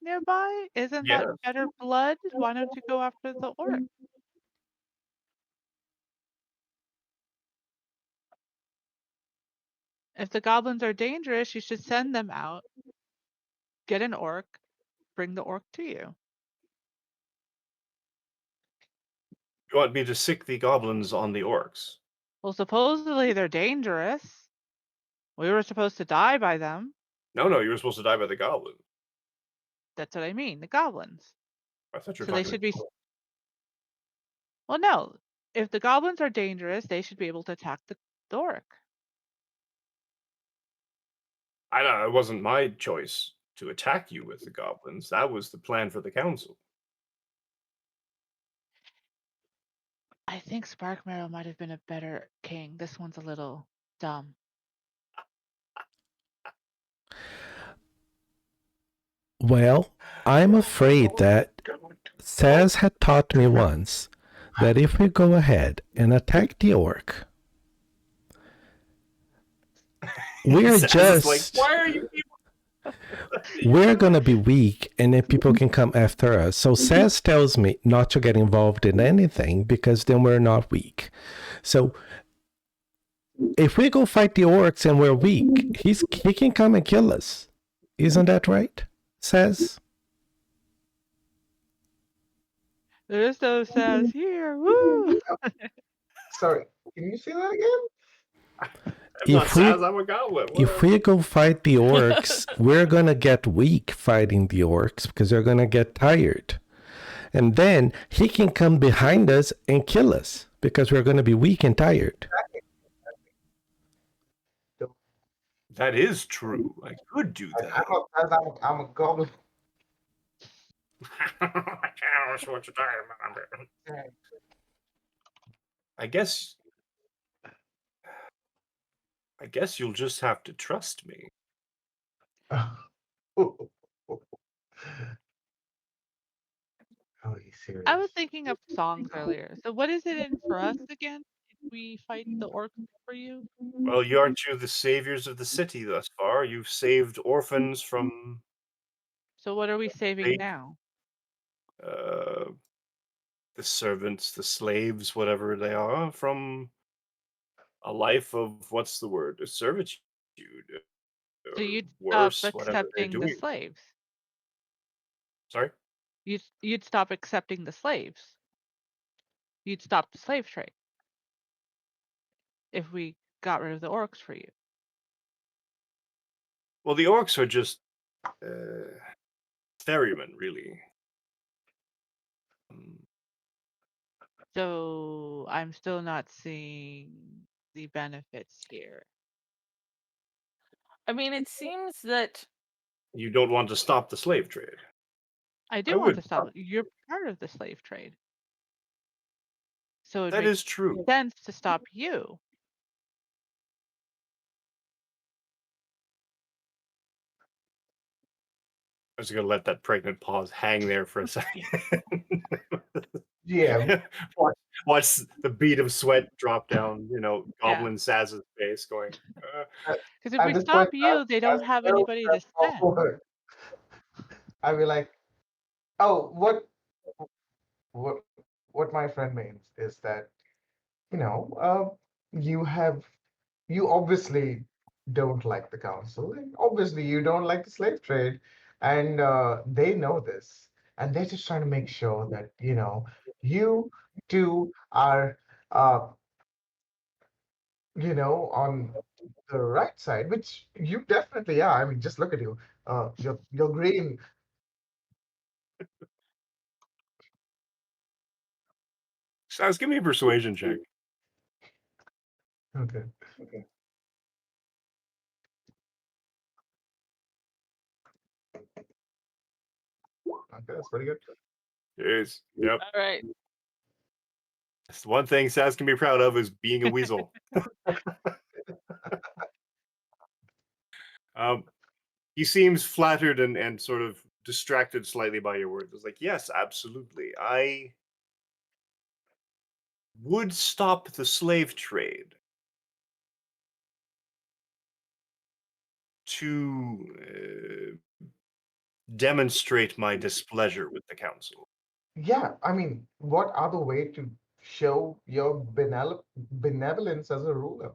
nearby? Isn't that Yes. better blood? Why don't you go after the orc? If the goblins are dangerous, you should send them out, get an orc, bring the orc to you. You want me to sick the goblins on the orcs? Well, supposedly they're dangerous. We were supposed to die by them. No, you were supposed to die by the goblin. That's what I mean, the goblins. I thought you were So they talking should about. be. Well, no. If the goblins are dangerous, they should be able to attack the orc. I know it wasn't my choice to attack you with the goblins. That was the plan for the council. I think Sparkmarrow might have been a better king. This one's a little dumb. Well, I'm afraid that Saz had taught me once that if we go ahead and attack the orc, we're Saz is like, just why are you people? we're gonna be weak and then people can come after us. So Saz tells me not to get involved in anything because then we're not weak. So if we go fight the orcs and we're weak, he can come and kill us. Isn't that right? Saz? There's no says here. Woo! Sorry, can you say that again? I'm not Saz, I'm a goblin. If we go fight the orcs, we're gonna get weak fighting the orcs because they're gonna get tired. And then he can come behind us and kill us because we're gonna be weak and tired. That is true. I could do that. I'm a goblin. I can't what you're talking about. I guess you'll just have to trust me. Oh, you serious? I was thinking of songs earlier. So what is it in for us again? we fight the orcs for you? Well, aren't you the saviors of the city thus far? You've saved orphans from So what are we saving fate, now? uh, the servants, the slaves, whatever they are, from a life of what's the word? A servitude, So or you'd stop worse, whatever they're accepting the doing. slaves. Sorry. You'd stop accepting the slaves. You'd stop the slave trade if we got rid of the orcs for you. Well, the orcs are just ferrymen, really. Mm, So I'm still not seeing the benefits here. I mean, it seems that You don't want to stop the slave trade. I I do want to would. stop it. You're part of the slave trade. So it That makes is true. sense to stop you. I was going to let that pregnant pause hang there for a second. Yeah, watch the bead of sweat drop down, Yeah. Goblin Saz's face going, Because if at we this point, stop you, they don't as have well, anybody to send. forward, I'd be like, oh, what, what my friend means is that you know, you have, you obviously don't like the council, and obviously you don't like the slave trade, and they know this, and they're just trying to make sure that you two are, uh, on the right side, which you definitely are. I mean, just look at you. You're green. Saz, give me a persuasion check. Okay. Okay, that's pretty good. Jeez. Yep. all right. That's the one thing Saz can be proud of is being a weasel. He seems flattered and sort of distracted slightly by your words. It's like, yes, absolutely. I would stop the slave trade to demonstrate my displeasure with the council. Yeah, I mean, what other way to show your benevolence as a ruler?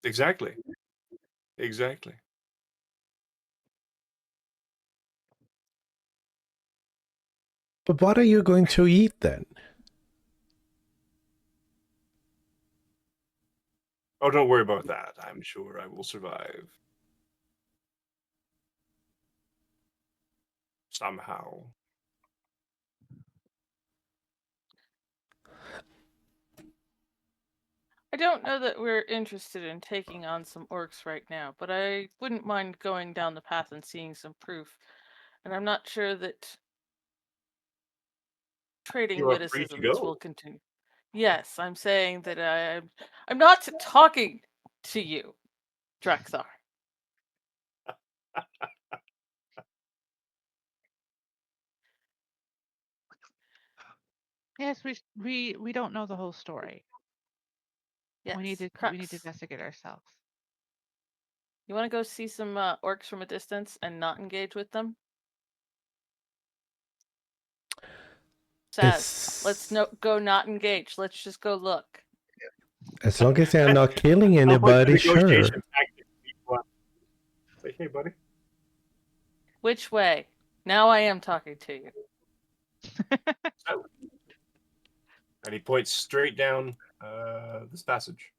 Exactly. Exactly. But what are you going to eat then? Oh, don't worry about that. I'm sure I will survive. Somehow. I don't know that we're interested in taking on some orcs right now, but I wouldn't mind going down the path and seeing some proof. And I'm not sure that trading You are free to witticisms will go. continue. Yes, I'm saying that I'm not talking to you, Draxar. Yes, we don't know the whole story. Yes, We need to crux. investigate ourselves. You want to go see some orcs from a distance and not engage with them? Saz, let's go not engage. Let's just go look. As long as they're not killing How about the anybody, negotiation sure. tactic? Say, hey, buddy. Which way? Now I am talking to you. So, and he points straight down this passage.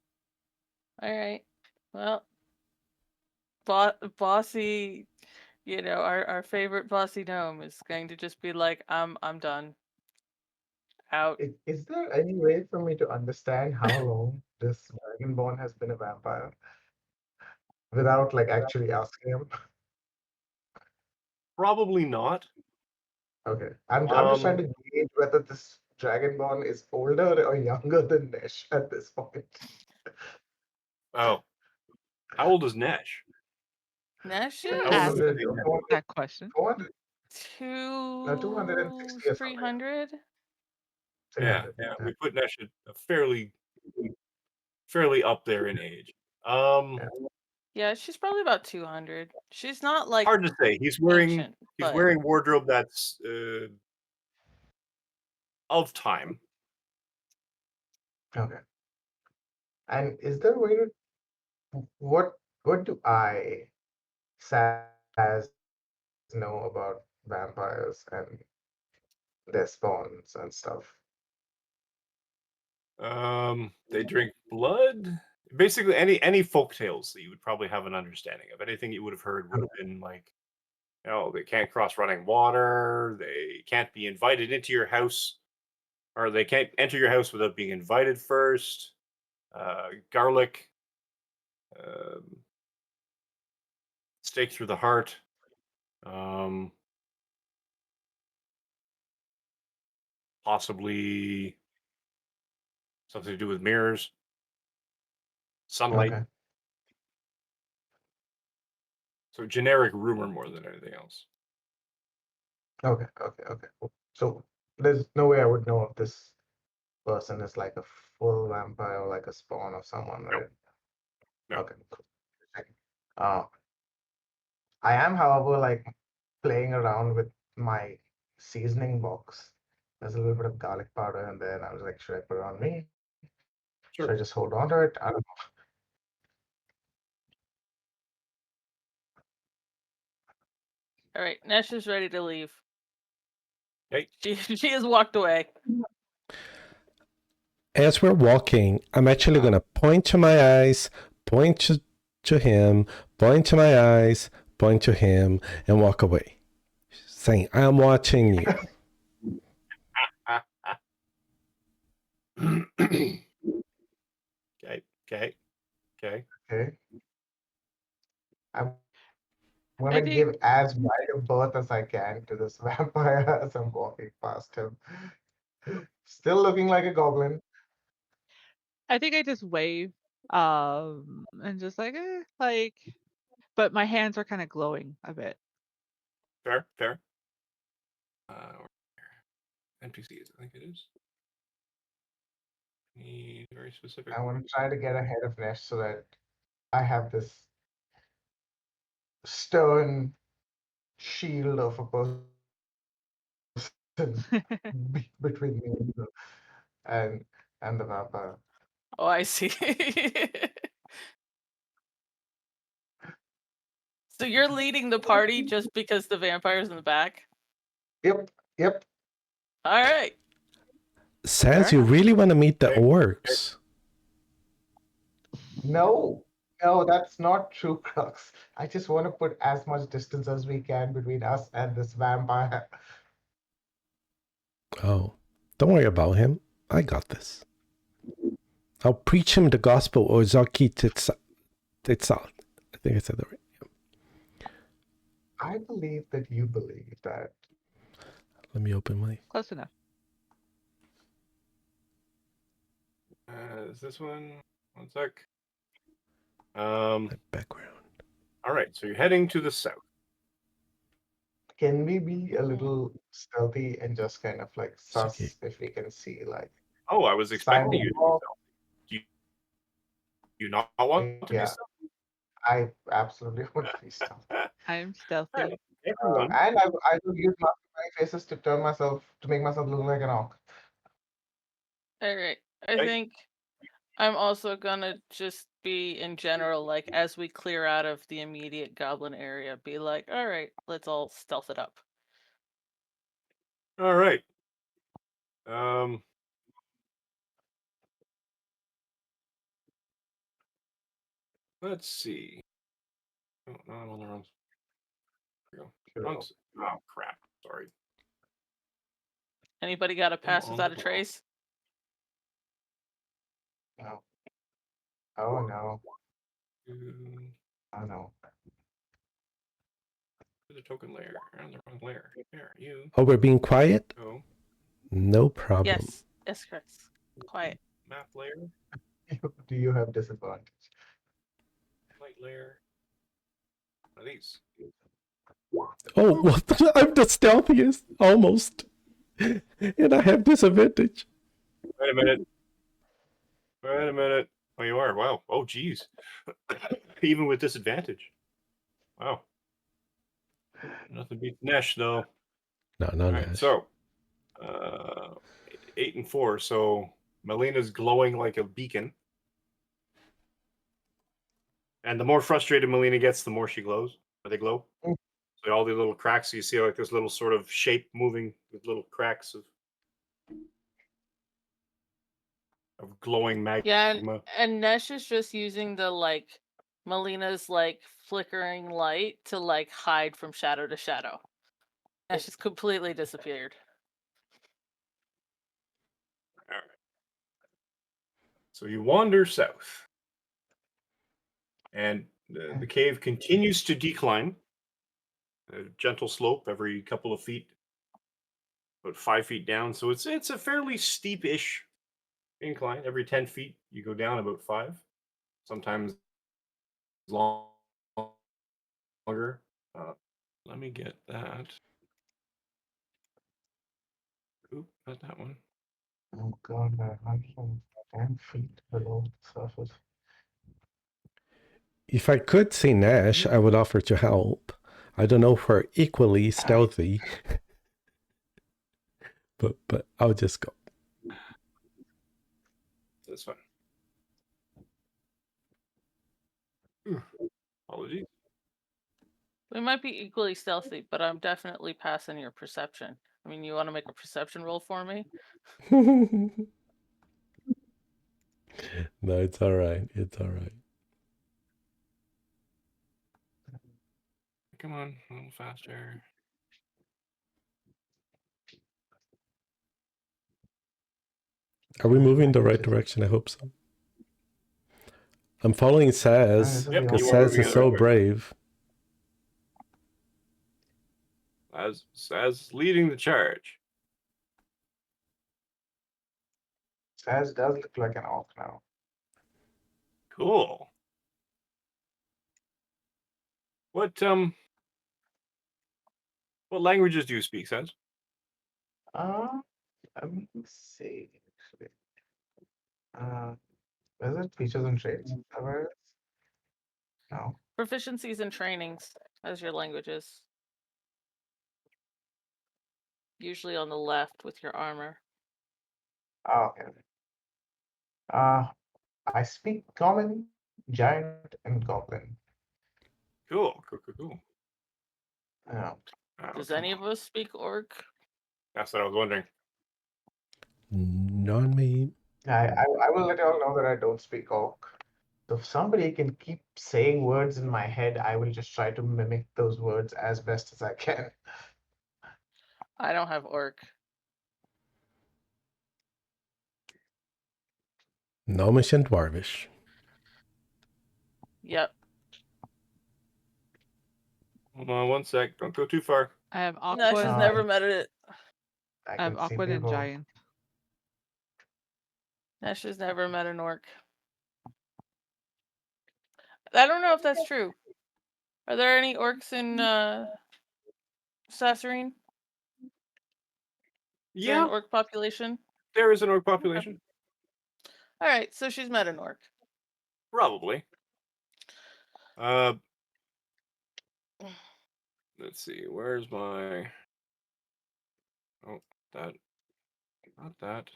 All right. Well, bossy, our favorite bossy gnome is going to just be like, I'm done. Out. Is there any way for me to understand how long this Dragonborn has been a vampire without like actually asking him? Probably not. Okay, I'm just trying to gauge whether this Dragonborn is older or younger than Nesh at this point. Oh, how old is Nesh? Nesh Don't is ask 400, 400, that question. 400, No, 260 or something. 300. Yeah, 300. yeah. We put Nesh at a fairly up there in age. Yeah. Yeah, she's probably about 200. She's not like Hard to say. He's wearing ancient, but wardrobe that's of time. Okay. And is there a way to what do I, Saz, know about vampires and their spawns and stuff? They drink blood. Basically, any folk tales that you would probably have an understanding of. Anything you would have heard would have been like, they can't cross running water. They can't be invited into your house, or they can't enter your house without being invited first. Garlic, um, stake through the heart. Possibly something to do with mirrors, sunlight. Okay. So generic rumor more than anything else. Okay. Cool. So there's no way I would know if this person is like a full vampire or like a spawn of someone, No, right? no. Okay, cool. I am, however, like playing around with my seasoning box. There's a little bit of garlic powder in there, and I was like, should I put it on me? Should I Sure. just hold on to it? I don't know. all right, Nesh is ready to leave. Hey. She has walked away. As we're walking, I'm actually going to point to my eyes, point to him, point to my eyes, point to him, and walk away, saying, I'm watching you. Okay. Okay. I'm I gonna think give as wide a berth as I can to this vampire as I'm walking past him. Still looking like a goblin. I just wave, and just like, but my hands are kind of glowing a bit. Fair. NPCs, I think it is. Need very specific. I want to try to get ahead of Nesh so that I have this stern shield of a person between me and the vampire. Oh, I see. So you're leading the party just because the vampire's in the back? Yep. All right. Says Fair you enough. really want to meet the Okay. orcs. No, that's not true, Crux. I just want to put as much distance as we can between us and this vampire. Oh, don't worry about him. I got this. I'll preach him the gospel or Zaki Titsal. I think I said that right. I believe that you believe that. Let me open my Close enough. Is this one? One sec. background. All right. So you're heading to the south. Can we be a little stealthy and just kind of like sus Okay. if we can see like Oh, I was expecting you to be sidewalk? stealthy. Do you not want to be Yeah, stealthy? I absolutely want to be stealthy. I'm stealthy. Everyone. And I will use my faces to make myself look like an orc. All right. I Okay. think I'm also gonna just be in general, like as we clear out of the immediate goblin area, be like, all right, let's all stealth it up. All right. Let's see. Oh, no, I'm on the wrong. There we go. Oh crap! Sorry. Anybody got a pass on without the a trace? No. Oh no. To Oh no. the token layer. You're on the wrong layer. There, you Oh, we're being quiet? go. No problem. Yes, Chris. Quiet. Map layer, Do you have disadvantage? light layer. One of these. Oh, what? I'm the stealthiest, almost. And I have disadvantage. Wait a minute. Wait a minute. Oh, you are. Wow. Oh, geez. Even with disadvantage. Wow. Nothing beats Nesh, though. No, no, All right. Nash. So, 8 and 4. So, Melina's glowing like a beacon. And the more frustrated Melina gets, the more she glows. Or they glow. Mm. So, all the little cracks, you see like this little sort of shape moving with little cracks of glowing magma. Yeah, and Nesh is just using the like Melina's like flickering light to like hide from shadow to shadow. Nesh just completely disappeared. All right. So you wander south, and the cave continues to decline. A gentle slope every couple of feet, about 5 feet down. So it's a fairly steep-ish incline. Every 10 feet, you go down about 5. Sometimes longer. Let me get that. Oop, not that one. Oh god, 110 feet below the surface. If I could see Nash, I would offer to help. I don't know if we're equally stealthy, but I'll just go. This one. Apologies. We might be equally stealthy, but I'm definitely passing your perception. I mean, you want to make a perception roll for me? No, it's all right. It's all right. Come on, a little faster. Are we moving the right direction? I hope so. I'm following Saz This is the Yep, because you only are Saz moving is in the so right direction. brave. As leading the charge. Saz does look like an orc now. Cool. What languages do you speak, Saz? Let me see. Actually, is it features and traits? Is that where it is? No. Proficiencies and trainings as your languages. Usually on the left with your armor. Oh, okay. I speak common, giant, and goblin. Cool. Yeah. Oh, Does come any on. of us speak orc? That's what I was wondering. Non me. I will let you all know that I don't speak orc. So if somebody can keep saying words in my head, I will just try to mimic those words as best as I can. I don't have orc. Gnomish and Dwarvish. Yep. Hold on one sec. Don't go too far. I have Nesh Aqua. has No, never met it. I I have can see Aqua and people. Giant. Nesh has never met an orc. I don't know if that's true. Are there any orcs in Sasserine? Is there an Yeah, orc population? there is an orc population. All right, so she's met an orc. Probably. Let's see. Where's my? Oh, that. Not that.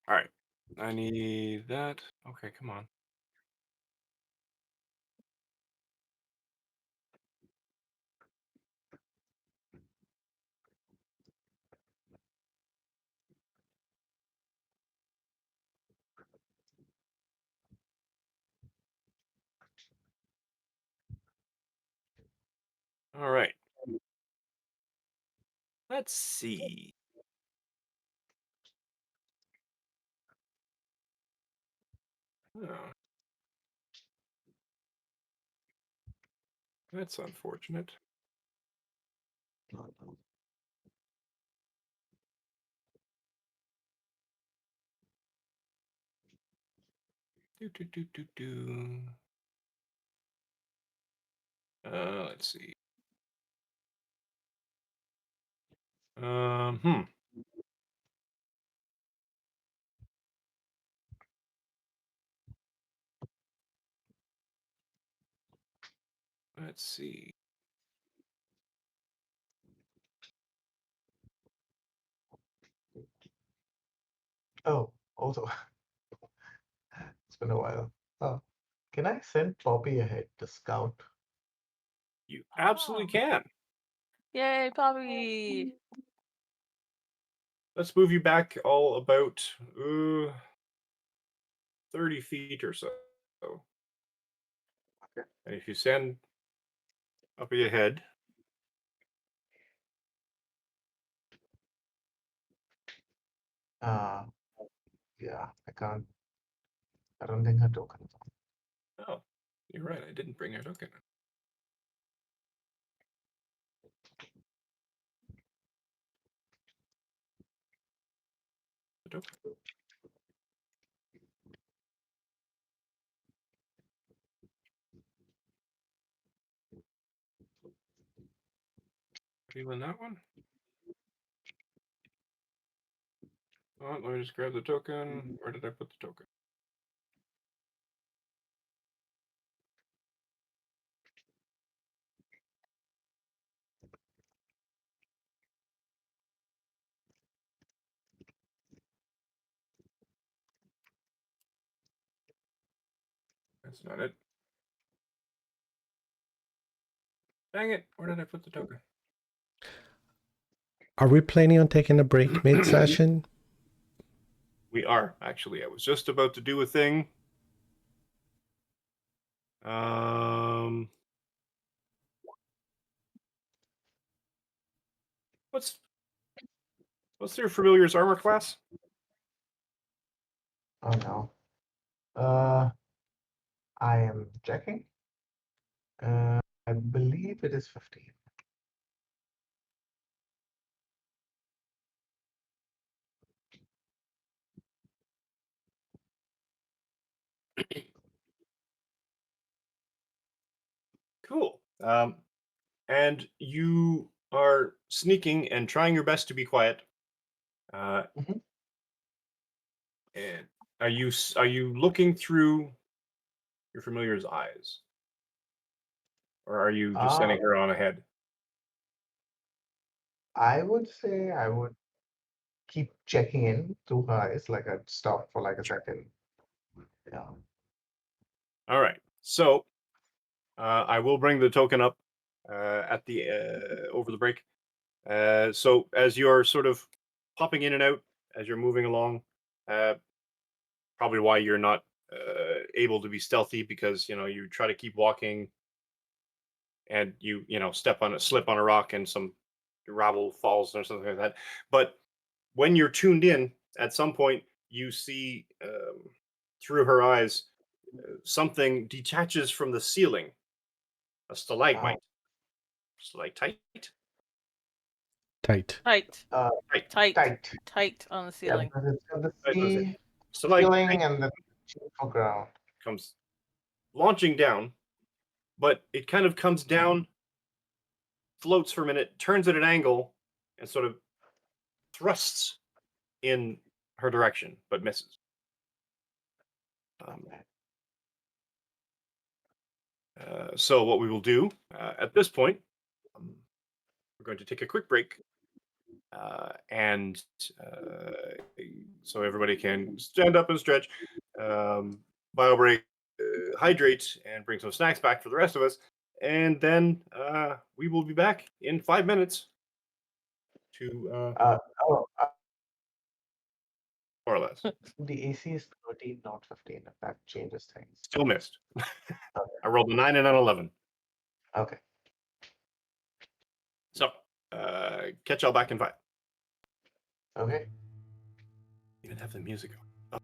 All right. I need that. Okay, come on. All right. Let's see. Oh, that's unfortunate. Let's see. Hmm. Let's see. Oh, also, it's been a while. Oh, can I send Poppy ahead to scout? You absolutely can. Yay, Poppy! Let's move you back all about 30 feet or so. Okay. And if you send up ahead, Yeah, I can't. I don't think her token is on. oh, you're right. I didn't bring your token. The token. Feeling that one? Oh, let me just grab the token. Where did I put the token? That's not it. Dang it. Where did I put the token? Are we planning on taking a break mid-session? We are, actually. I was just about to do a thing. Um, what's their familiar's armor class? Oh no. Uh, I am checking. I believe it is 15. Cool. And you are sneaking and trying your best to be quiet. Mhm. And are you looking through your familiar's eyes, or are you just Uh, sending her on ahead? I would say I would keep checking in through her eyes, like I'd stop for like a second. Yeah. All right. So I will bring the token up at the over the break. So as you're sort of popping in and out as you're moving along, uh, probably why you're not able to be stealthy, because you try to keep walking and you slip on a rock and some gravel falls or something like that. But when you're tuned in, at some point you see through her eyes something detaches from the ceiling, a stalagmite, stalactite, Tight. Tight, Uh, right? tight, tight. tight on the Yeah, ceiling. because it's got the I was gonna say, ceiling stalactite and the for ground. comes launching down, but it kind of comes down, floats for a minute, turns at an angle, and sort of thrusts in her direction, but misses. Um, Okay. so what we will do at this point, um, we're going to take a quick break, and so everybody can stand up and stretch, bio break, hydrate, and bring some snacks back for the rest of us, and then we will be back in 5 minutes to Uh, oh, more or less. the AC is 13, not 15, if that changes things. Still missed. Okay. I rolled a 9 and an 11. Okay. So catch y'all back in 5. Okay. Even have the music on.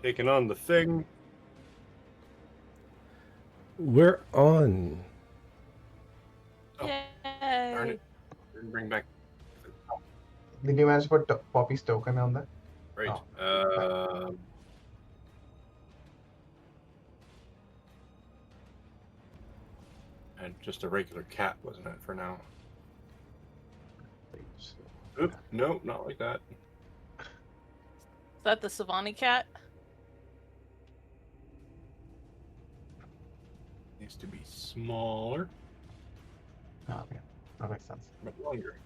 taking on the thing. We're on. Oh, Yay! darn it. Didn't bring back. Did you manage to put Poppy's token on that? Right. Oh, And just a regular cat, wasn't it, for now? please. Oop, no, not like that. Is that the Savani cat? Needs to be smaller, Oh, okay, that makes sense. but longer.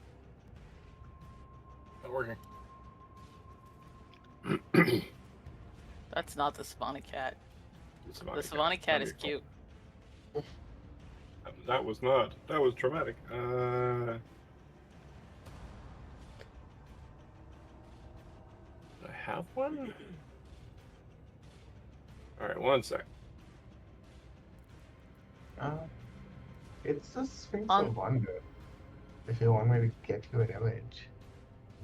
Not working. That's not the Savani cat. The The Savani cat is cute. That was not. That was traumatic. I have one? Alright, one sec. It's a Sphinx On- of Wonder. If you want me to get you an image,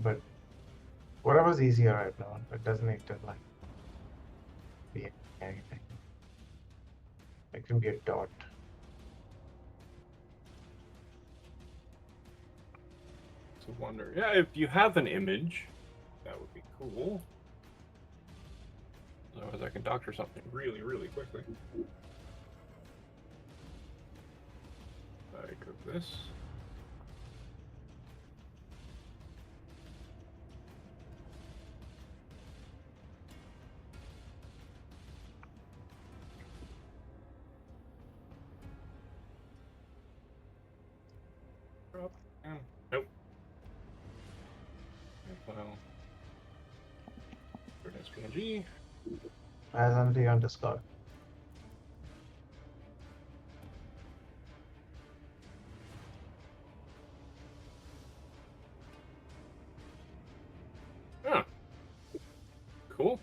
but whatever's easier right now. It doesn't need to like be anything. It can be a dot. It's a wonder. Yeah, if you have an image, that would be cool. Otherwise, I can doctor something really, really quickly. I cook this. Drop. Nope. File. For SPNG. As empty on Discord. Ah. Cool.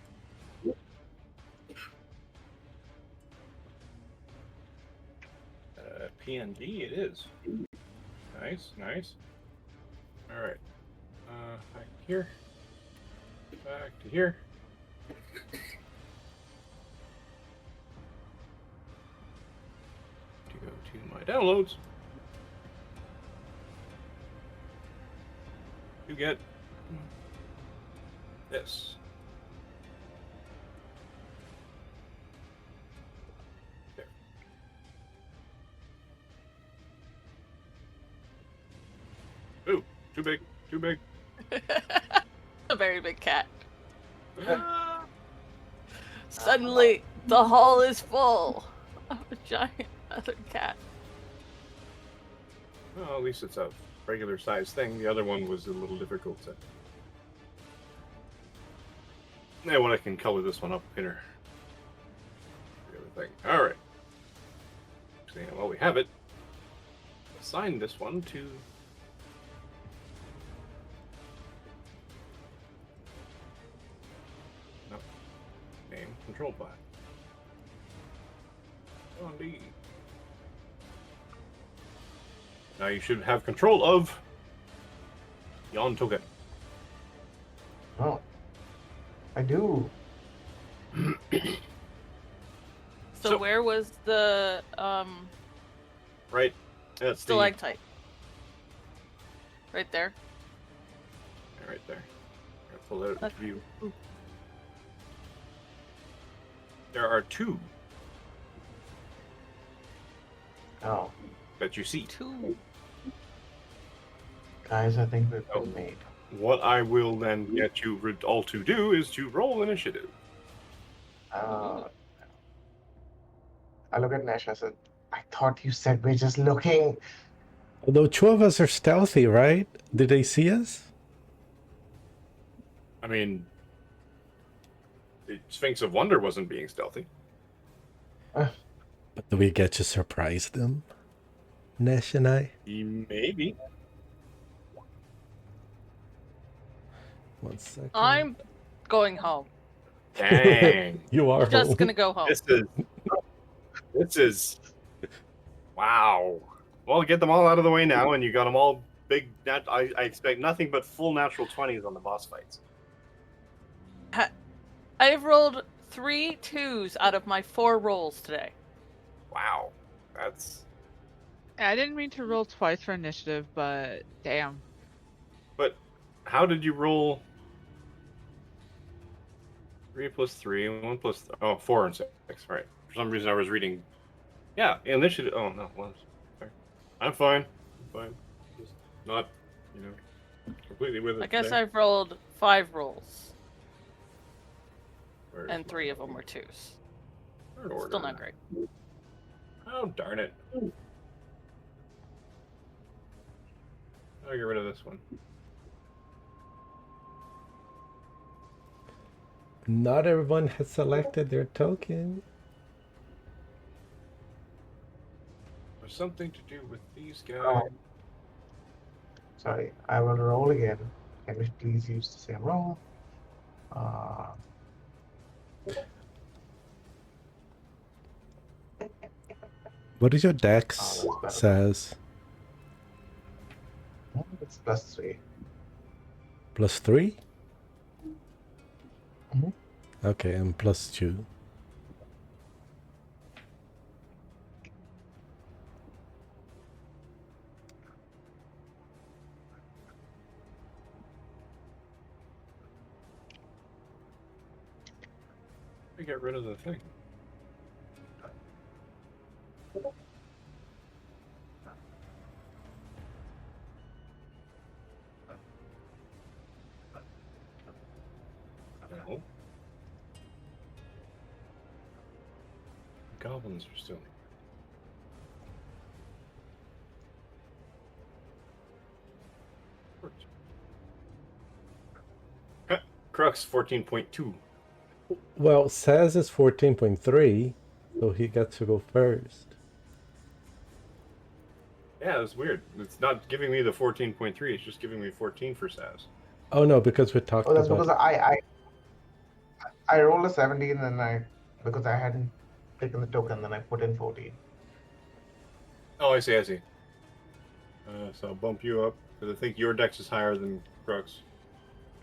PNG it is. Nice, nice. Alright. Back here. Back to here. To go to my downloads. You get this. There. Ooh, too big, too big. A very big cat. Ah. Suddenly, the hall is full of a giant other cat. Well, at least it's a regular size thing. The other one was a little difficult to. Yeah, well, I can color this one up inner. The other thing. All right. Actually, while we have it, assign this one to. No. Name control file. Oh, indeed. Now you should have control of Yon token. Oh, I do. So where was the Right. That's the stalactite? Right there. right there. Pull that out Okay. to view. There are two Oh, that you see. Two. guys, I think we've Oh. been made. What I will then get you all to do is to roll initiative. I look at Nash. I said, I thought you said we're just looking. Although two of us are stealthy, right? Did they see us? I mean, the Sphinx of Wonder wasn't being stealthy. But do we get to surprise them? Nash and I? Maybe. 1 second. I'm going home. Dang. You are Just home. gonna go home. This is. Wow. Well, get them all out of the way now, and you got them all big. I expect nothing but full natural 20s on the boss fights. I've rolled 3 2s out of my 4 rolls today. Wow, that's. I didn't mean to roll twice for initiative, but damn. But how did you roll? 3 plus 3, 1 plus 4 and 6. Right. For some reason, I was reading. Yeah, initiative. Oh no, was. Sorry. I'm fine. I'm fine. Just not, completely with it. I guess today. I've rolled 5 rolls, Where's and 3 my of them were 2s. third order? Still not great. Oh darn it! I'll get rid of this one. Not everyone has selected their token. There's something to do with these guys. Oh. Sorry, I will roll again. Can we please use the same roll? What is your dex that's better. says? It's +3. +3? Mhm. Okay, and +2. I get rid of the thing. No. Goblins are still. Crux 14.2. Well, says is 14.3, so he gets to go first. Yeah, that's weird. It's not giving me the 14.3. It's just giving me 14 for SAS. Oh no, because we talked Oh, that's about. because I rolled a 17, and because I hadn't taken the token, then I put in 14. Oh, I see. So I'll bump you up because I think your dex is higher than Crux.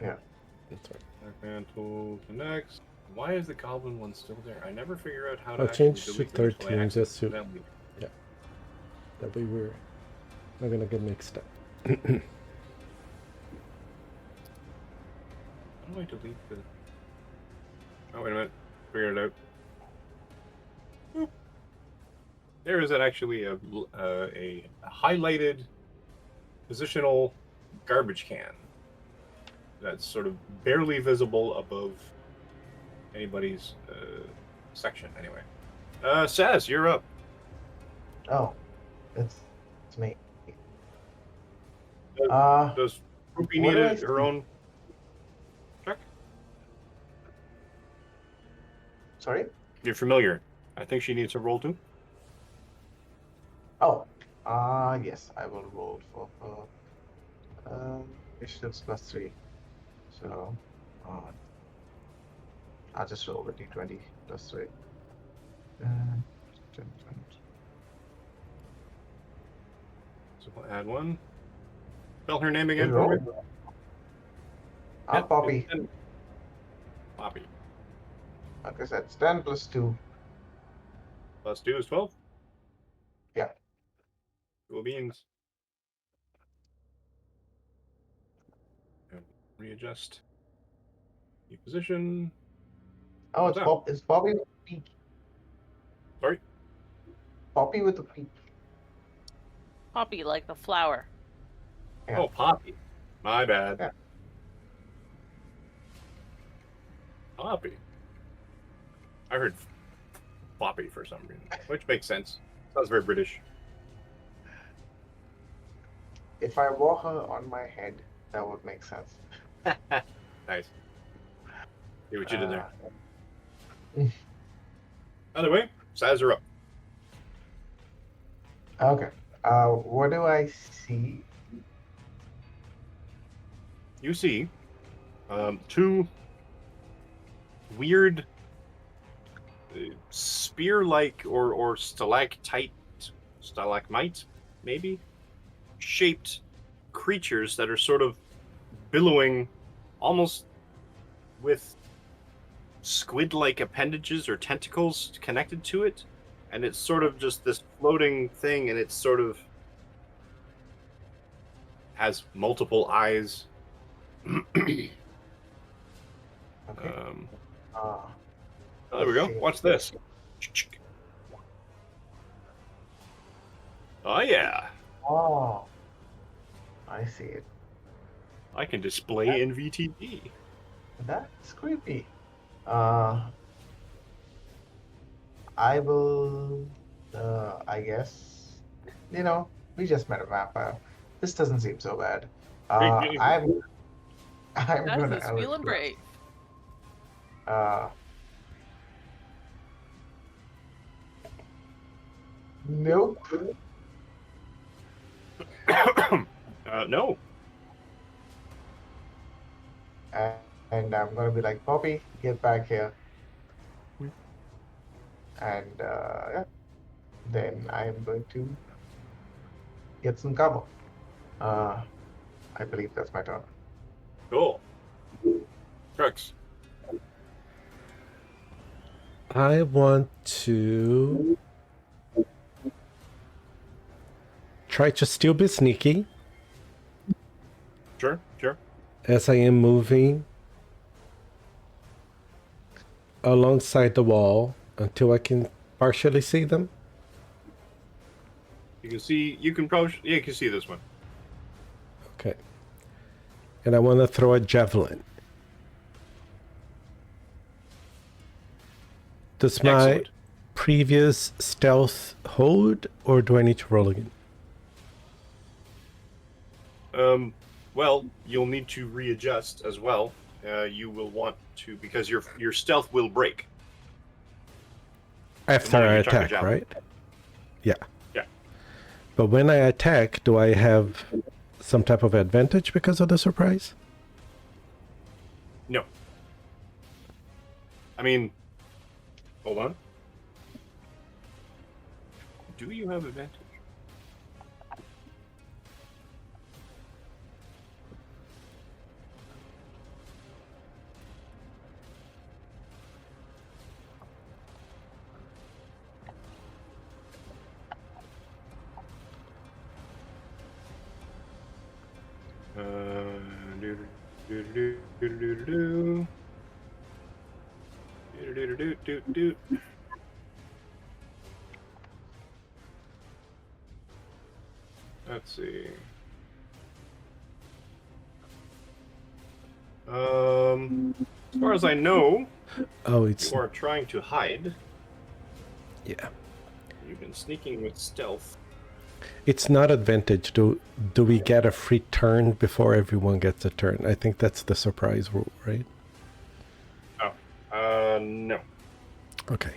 Yeah. That's right. Dark Mantle to next. Why is the goblin one still there? I never figure out how to I'll actually change to delete them until I 13 just to. accidentally- Yeah. That way we're not gonna get mixed up. How do I delete the? Oh wait a minute. Figured it out. Boop. There is actually a highlighted positional garbage can that's sort of barely visible above anybody's section. Anyway, Saz, you're up. Oh, it's me. Does Ruby what need do I her see? own check? Sorry? You're familiar. I think she needs a roll too. Oh, yes, I will roll for initiatives +3. So, I'll just roll the d20 +3. 10, 20. So we'll add one. Spell her name Is again it for me. roll? Poppy. Poppy. Like I said, it's 10 + 2. Plus 2 is 12. Yeah. Cool beans. And readjust the position. Oh, What's it's that? It's Poppy with a peak. Sorry. Poppy with a peak. Poppy, like the flower. Yeah. Oh, Poppy. My bad. Yeah. Poppy. I heard Poppy for some reason, which makes sense. Sounds very British. If I wore her on my head, that would make sense. Nice. See what you did there. Uh, Either way, Saz are up. Okay. What do I see? You see two weird spear-like or stalagmite, maybe, shaped creatures that are sort of billowing almost with squid-like appendages or tentacles connected to it, and it's sort of just this floating thing, and it's sort of has multiple eyes. Okay. Um, Uh, oh, there we go. see. Watch this. Oh yeah, Oh, I see it. I can display in VTB. That's creepy. Uh, I will. I guess. We just met a vampire. This doesn't seem so bad. I'm. I'm Guys gonna is feeling Eldritch brave. Blast. Nope. No. And I'm gonna be like, Poppy, get back here. And yeah, then I'm going to get some cover. I believe that's my turn. Cool. Crux. I want to try to still be sneaky Sure. as I am moving alongside the wall until I can partially see them. You can see. You can probably. Yeah, you can see this one. Okay. And I want to throw a javelin. Does my Excellent. previous stealth hold, or do I need to roll again? Well, you'll need to readjust as well. You will want to, because your stealth will break. After moment I you chuck a attack, javelin. right? Yeah. Yeah. But when I attack, do I have some type of advantage because of the surprise? No. I mean, hold on. Do you have advantage? Let's see. As far as I know, Oh, it's you are trying to hide. yeah. You've been sneaking with stealth. It's not advantage. Do we get a free turn before everyone gets a turn? I think that's the surprise rule, right? No. Okay.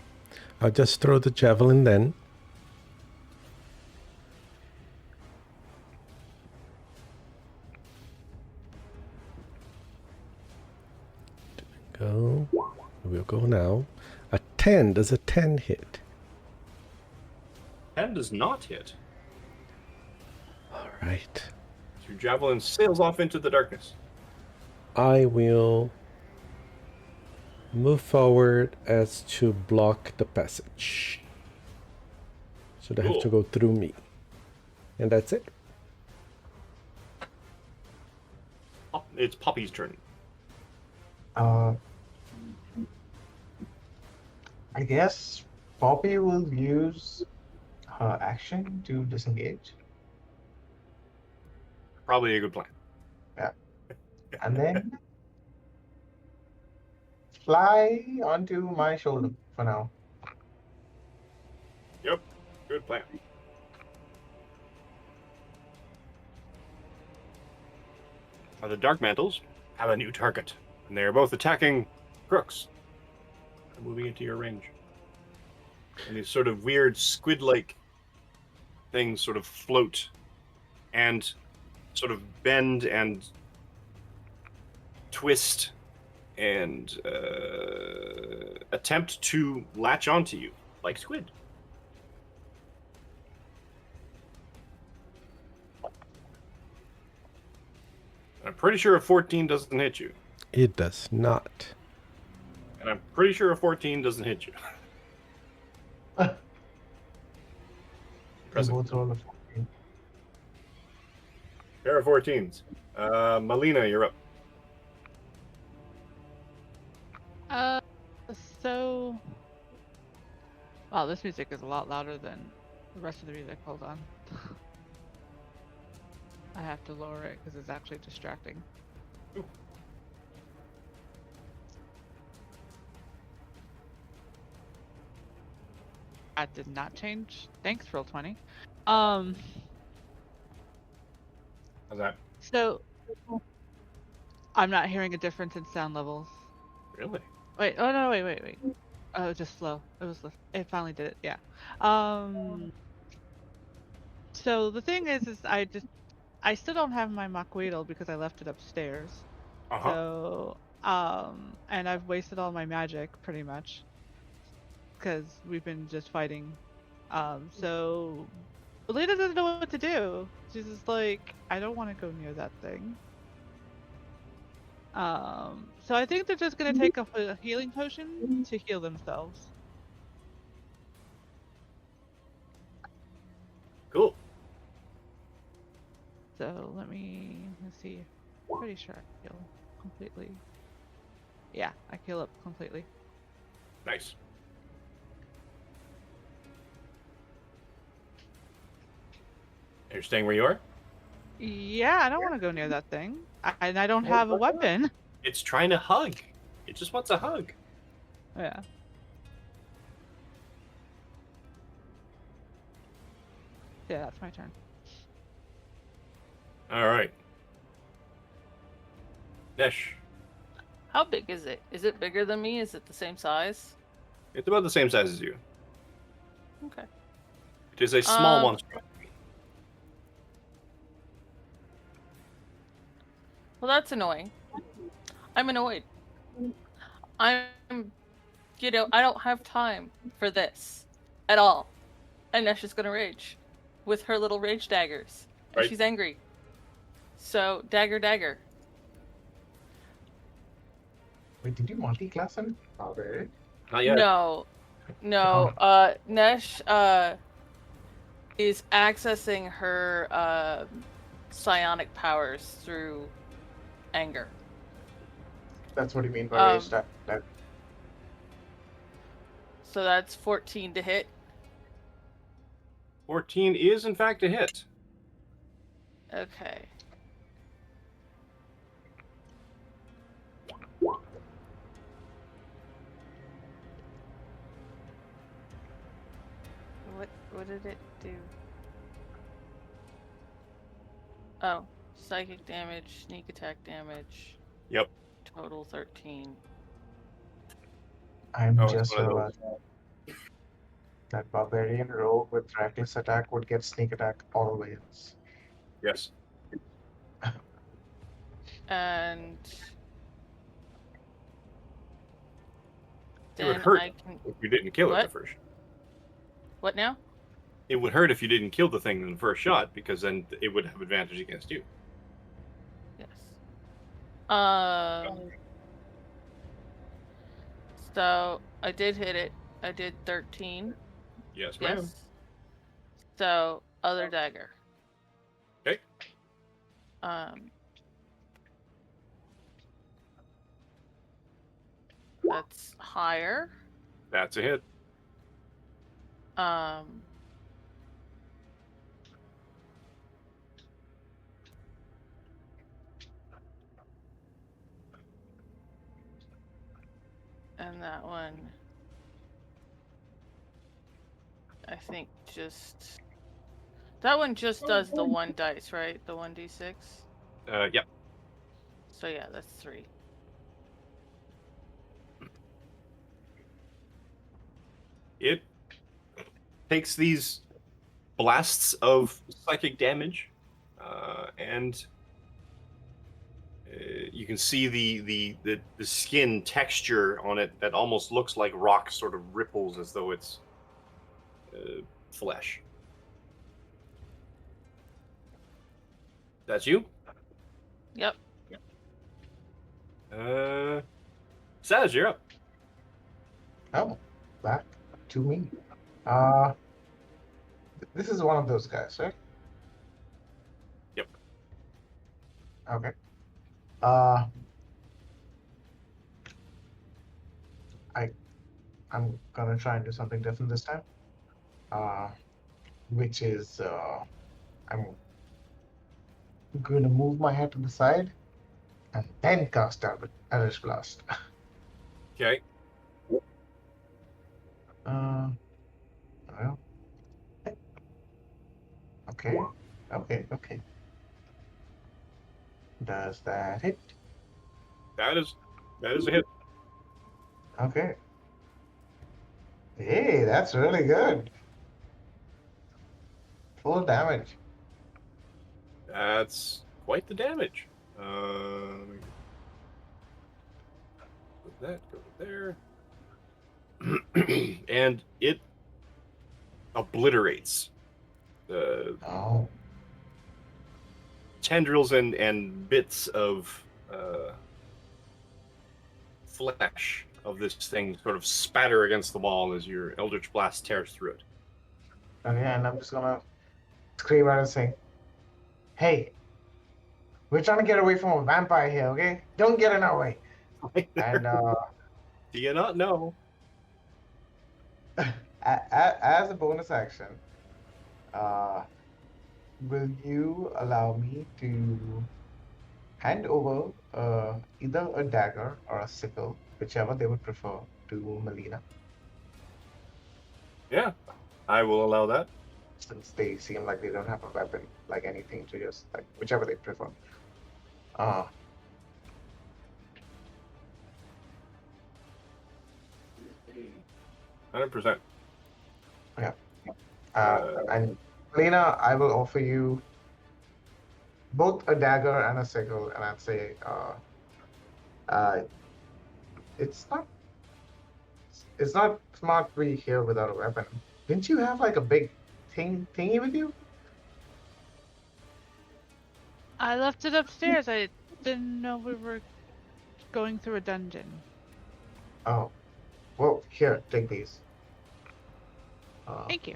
I'll just throw the javelin then. Go. We'll go now. A 10. Does a 10 hit? 10 does not hit. All right. Your javelin sails off into the darkness. I will move forward as to block the passage. So they have to go through me. And that's it. It's Poppy's turn. I guess Poppy will use her action to disengage. Probably a good plan. And then fly onto my shoulder for now. Yep, good plan. The Dark Mantles have a new target, and they are both attacking Crooks. They're moving into your range. And these sort of weird squid-like things sort of float and sort of bend and twist and attempt to latch onto you like squid. I'm pretty sure a 14 doesn't hit you. It does not. And I'm pretty sure a 14 doesn't hit you. They Impressive. both roll a 14. Pair of 14s. Melina, you're up. Uh, so, wow, this music is a lot louder than the rest of the music. Hold on. I have to lower it because it's actually distracting. Ooh. That did not change. Thanks, Roll20. How's that? So I'm not hearing a difference in sound levels. Really? Wait, oh no, wait. Oh, it was just slow. It finally did it, yeah. So the thing is I still don't have my Maquito because I left it upstairs. Uh-huh. So, and I've wasted all my magic pretty much because we've been just fighting. So Belita doesn't know what to do. She's just like, I don't want to go near that thing. So I think they're just gonna take a healing potion to heal themselves. Cool. So let's see. Pretty sure I heal completely. Yeah, I heal up completely. Nice. You're staying where you are? Yeah, I don't want to go near that thing. And I don't have a weapon. It's trying to hug. It just wants a hug. Yeah. Yeah, that's my turn. All right. Nesh. How big is it? Is it bigger than me? Is it the same size? It's about the same size as you. Okay. It is a small Um, monster. Well, that's annoying. I'm annoyed. I'm, I don't have time for this at all. And Nesh is gonna rage with her little rage daggers. And Right. she's angry. So, dagger. Wait, did you multi-class him? Barbarian? Not yet. No. Nesh, is accessing her, psionic powers through anger. That's what you mean by rage. That So that's 14 to hit. 14 is, in fact, a hit. Okay. What did it do? Oh, psychic damage, sneak attack damage. Yep. Total 13. I'm Oh, it's just one of realized that barbarian rogue with reckless attack would get sneak attack always. Yes. And It would then hurt I can. if you didn't kill it the What? first. What now? It would hurt if you didn't kill the thing in the first shot, because then it would have advantage against you. Yes. So I did hit it. I did 13. Yes, ma'am. Yes. So other dagger. Okay. That's higher. That's a hit. And that one, I think that one just does the one dice, right? The 1d6. Yep. So yeah, that's 3. It takes these blasts of psychic damage, and you can see the skin texture on it that almost looks like rock sort of ripples as though it's flesh. That's you? Yep. Saz, you're up. Oh, back to me. Uh, this is one of those guys, right? Yep. Okay. Uh, I I'm gonna try and do something different this time. Uh, which is I'm gonna move my head to the side and then cast out Eldritch Blast. Okay. Uh, well, okay, okay. Does that hit? That is a hit. Okay. Hey, that's really good. Full damage. That's quite the damage. Let me put that go there. And it obliterates the Oh, tendrils and bits of flesh of this thing sort of spatter against the wall as your Eldritch Blast tears through it. okay, and I'm just gonna scream out and say, "Hey, we're trying to get away from a vampire here, okay? Don't get in our way." And Do you not know? as a bonus action, uh, will you allow me to hand over either a dagger or a sickle, whichever they would prefer, to Melina, Yeah, I will allow that. since they seem like they don't have a weapon, like anything to just like whichever they prefer. Uh, 100%. yeah. And Melina, I will offer you both a dagger and a sickle, and I'd say, uh, it's not it's not smart to be here without a weapon. Didn't you have like a big thingy with you? I left it upstairs. I didn't know we were going through a dungeon. Oh, well, here, take these. Thank you.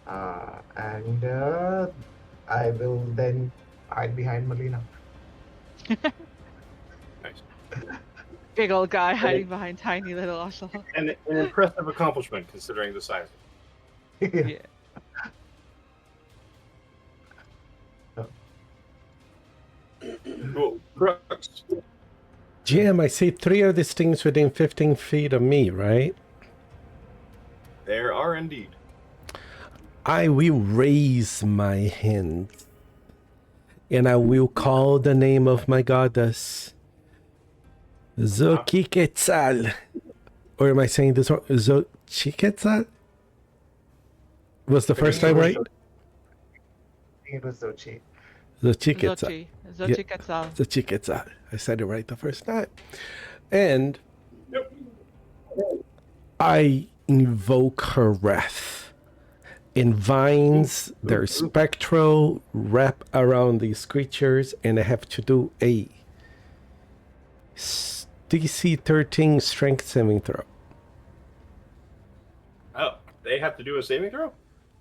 And I will then hide behind Melina. Nice. Big old guy hiding behind tiny little ocelot. And an impressive accomplishment considering the size. Yeah. Cool. Crux. Jim, I see 3 of these things within 15 feet of me, right? There are indeed. I will raise my hand and I will call the name of my goddess, Xochiquetzal. Or am I saying this wrong? Xochiquetzal? Was the first time right? It was so cheap. Xochiquetzal. Xochiquetzal. Xochiquetzal. I said it right the first time. And Yep. I invoke her wrath. And vines, their spectral wrap around these creatures, and I have to do a DC 13 strength saving throw. Oh, they have to do a saving throw?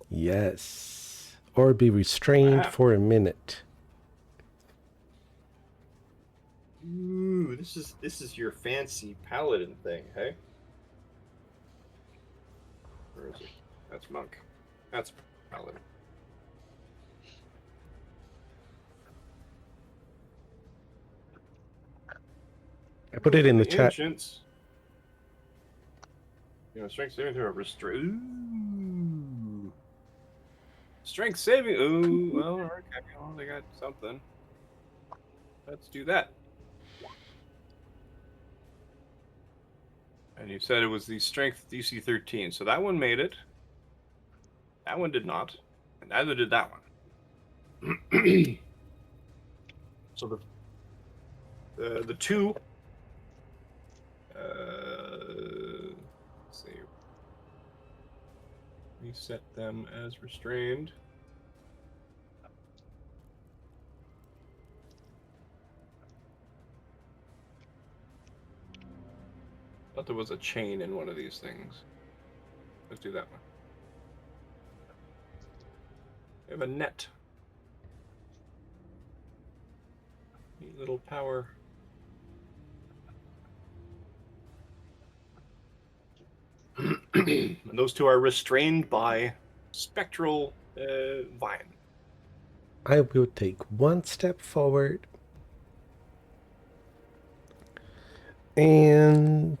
Yes. Or be restrained Wow. for a minute. Ooh, this is your fancy paladin thing, hey? Where is it? That's monk. That's paladin. I put it in the chat. Ancients. You know, strength saving throw. Ooh. Strength saving. Ooh. Well, okay. Well, they got something. Let's do that. And you said it was the strength DC 13. So that one made it. That one did not. And neither did that one. So the two. Let's see. Reset them as restrained. thought there was a chain in one of these things. Let's do that one. We have a net. Neat little power. And those two are restrained by spectral vine. I will take one step forward. And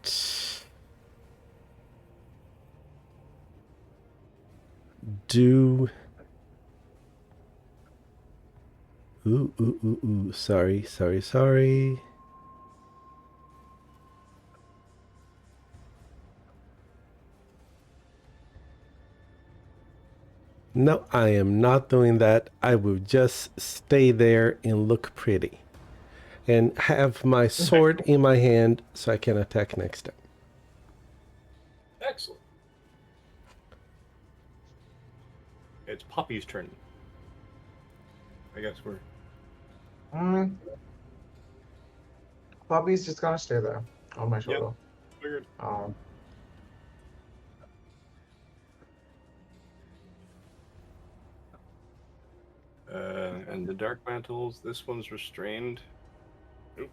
do ooh. Sorry. No, I am not doing that. I will just stay there and look pretty. And have my sword in my hand so I can attack next time. Excellent. It's Poppy's turn. I guess we're... Bobby's just gonna stay there on my shoulder. Figured. And the Dark Mantles, this one's restrained. Oop.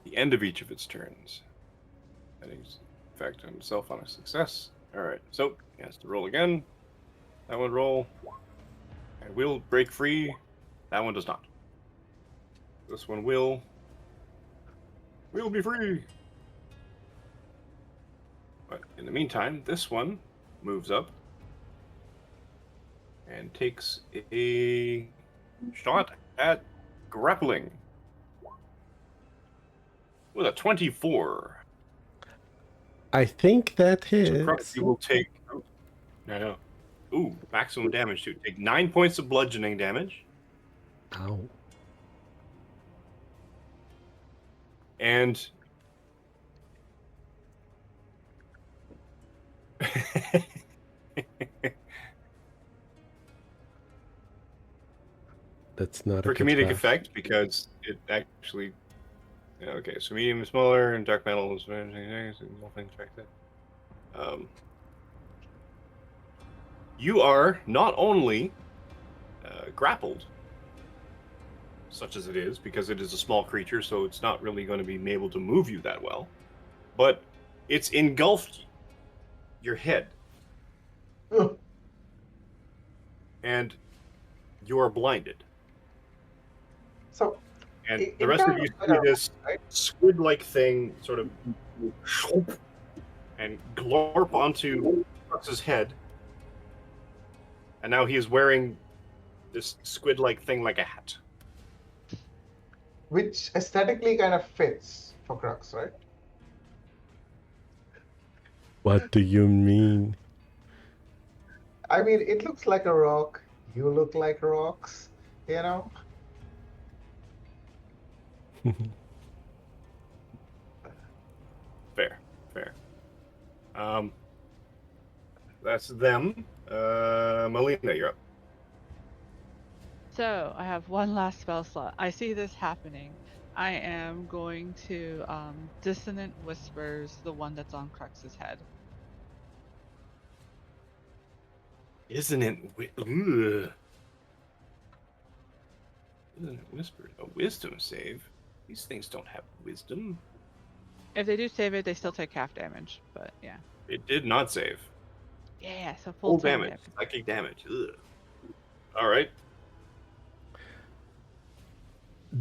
The end of each of its turns. And he's effect on himself on a success. Alright, so he has to roll again. That one roll. And will break free. That one does not. This one will. We'll be free. But in the meantime, this one moves up and takes a shot at grappling with a 24. I think that So hits. Crux, you will take. No. Ooh, maximum damage too. Take 9 points of bludgeoning damage. Ow. And That's not for a good comedic laugh. effect, because it actually. Okay, so medium is smaller and dark metal is nothing affected. You are not only grappled, such as it is, because it is a small creature, so it's not really going to be able to move you that well, but it's engulfed your head, Ugh. and you are blinded. So And It- the it rest of kind you of see like a- this right? squid-like thing sort of and glorp onto Crux's head. And now he is wearing this squid-like thing like a hat. which aesthetically kind of fits for Crux, right? What do you mean? I mean, it looks like a rock. You look like rocks, you know? Fair. That's them. Melina, you're up. So I have one last spell slot. I see this happening. I am going to Dissonant Whispers, the one that's on Crux's head. Isn't it? Isn't it whispered? A wisdom save? These things don't have wisdom. If they do save it, they still take half damage. But yeah. It did not save. Yeah, so Full full 10 damage. Psychic damage. Ugh. All right.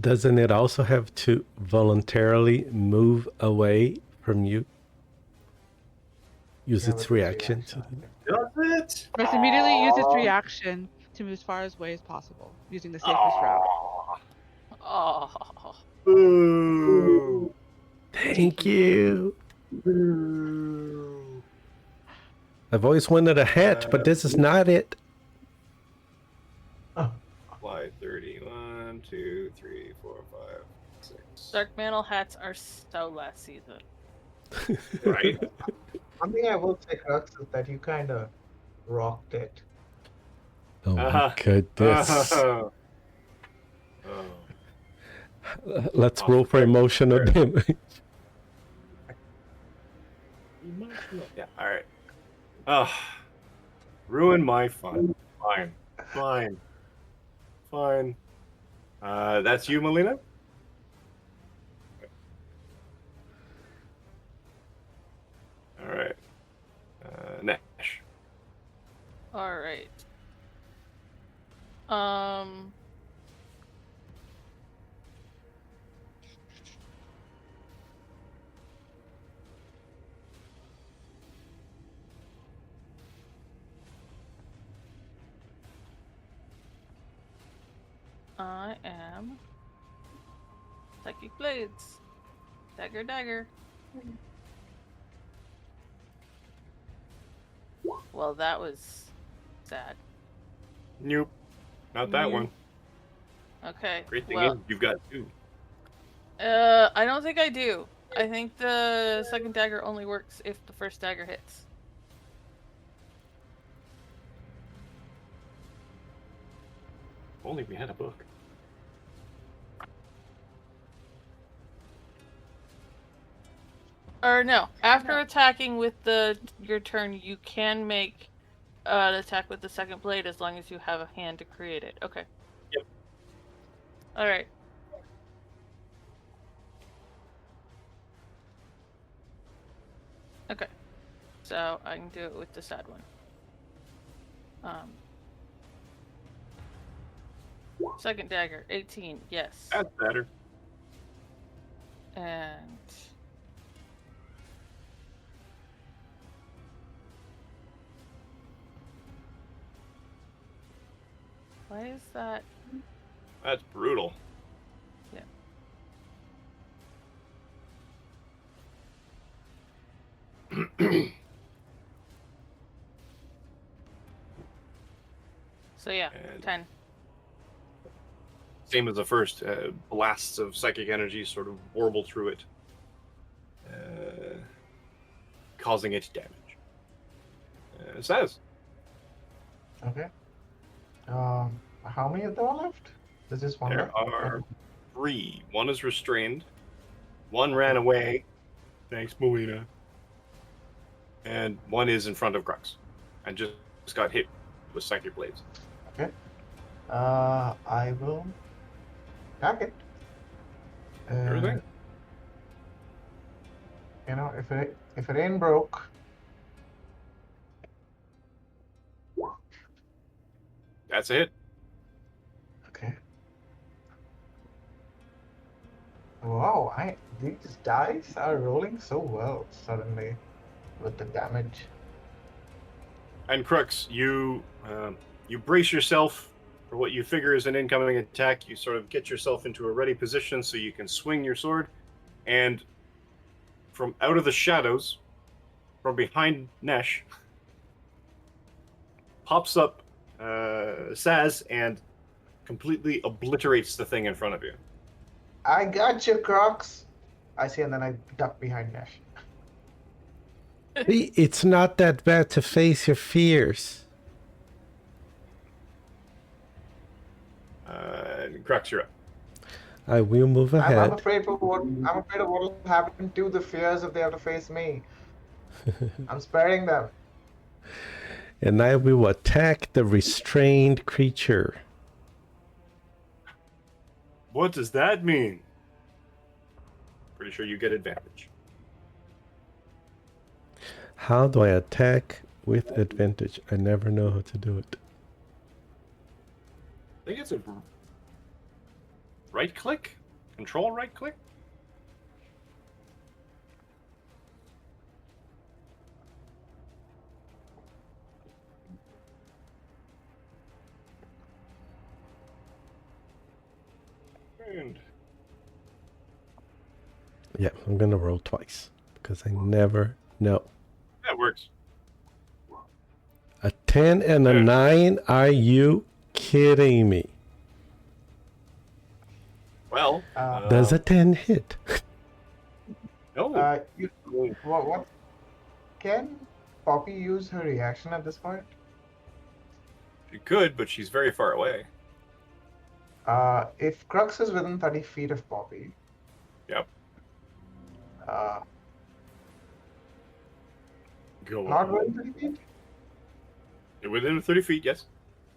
Doesn't it also have to voluntarily move away from you? Use Yeah, its with reaction. Does it? Must immediately use its reaction to move as far away as possible, using the safest route. Oh, Boo. Thank you. Boo. I've always wanted a hat, but this is not it. Apply 30. 1, 2, 3, 4, 5, 6. Dark Mantle hats are so last season. Right? One thing I will say, Crux, is that you kind of rocked it. Oh my Uh-huh. goodness. Oh. Let's roll for emotional damage. Yeah. All right. Ruin my fun. Fine. Fine. Fine. That's you, Melina? All right. Nash. All right. Um. I am Psychic Blades. Dagger, dagger. Well, that was sad. Nope. Not that one. Okay. Great thing Well, is you've got two. I don't think I do. I think the second dagger only works if the first dagger hits. If only we had a book. Or no, after attacking with your turn, you can make an attack with the second blade as long as you have a hand to create it. Okay. Yep. All right. Okay. So I can do it with the sad one. Second dagger, 18. Yes. That's better. And why is that? That's brutal. Yeah. So yeah, And 10. same as the first. Blasts of psychic energy sort of warble through it, causing it damage. Says. Okay. How many of them are left? There's just one There left? are 3. One is restrained. One ran away. Thanks, Melina. And one is in front of Grux. And just got hit with psychic blades. Okay. I will attack it. Everything. You know, if it ain't broke. That's a hit. Okay. Wow, these dice are rolling so well suddenly with the damage. And Crux, you brace yourself for what you figure is an incoming attack. You sort of get yourself into a ready position so you can swing your sword. And from out of the shadows, from behind Nesh, pops up Saz and completely obliterates the thing in front of you. I got you, Crocs. I see, and then I duck behind Nash. See, it's not that bad to face your fears. Crux, you're up. I will move I'm ahead. afraid of what will happen to the fears if they have to face me. I'm sparing them. And I will attack the restrained creature. What does that mean? Pretty sure you get advantage. How do I attack with advantage? I never know how to do it. I think it's a right click? Control right click? And Yeah, I'm gonna roll twice because I never know. that works. A 10 and a 9? Are you kidding me? Well, Does a 10 hit? no. What? Can Poppy use her reaction at this point? She could, but she's very far away. If Crux is within 30 feet of Poppy. Yep. Go Not on. within 30 feet? Within 30 feet, yes.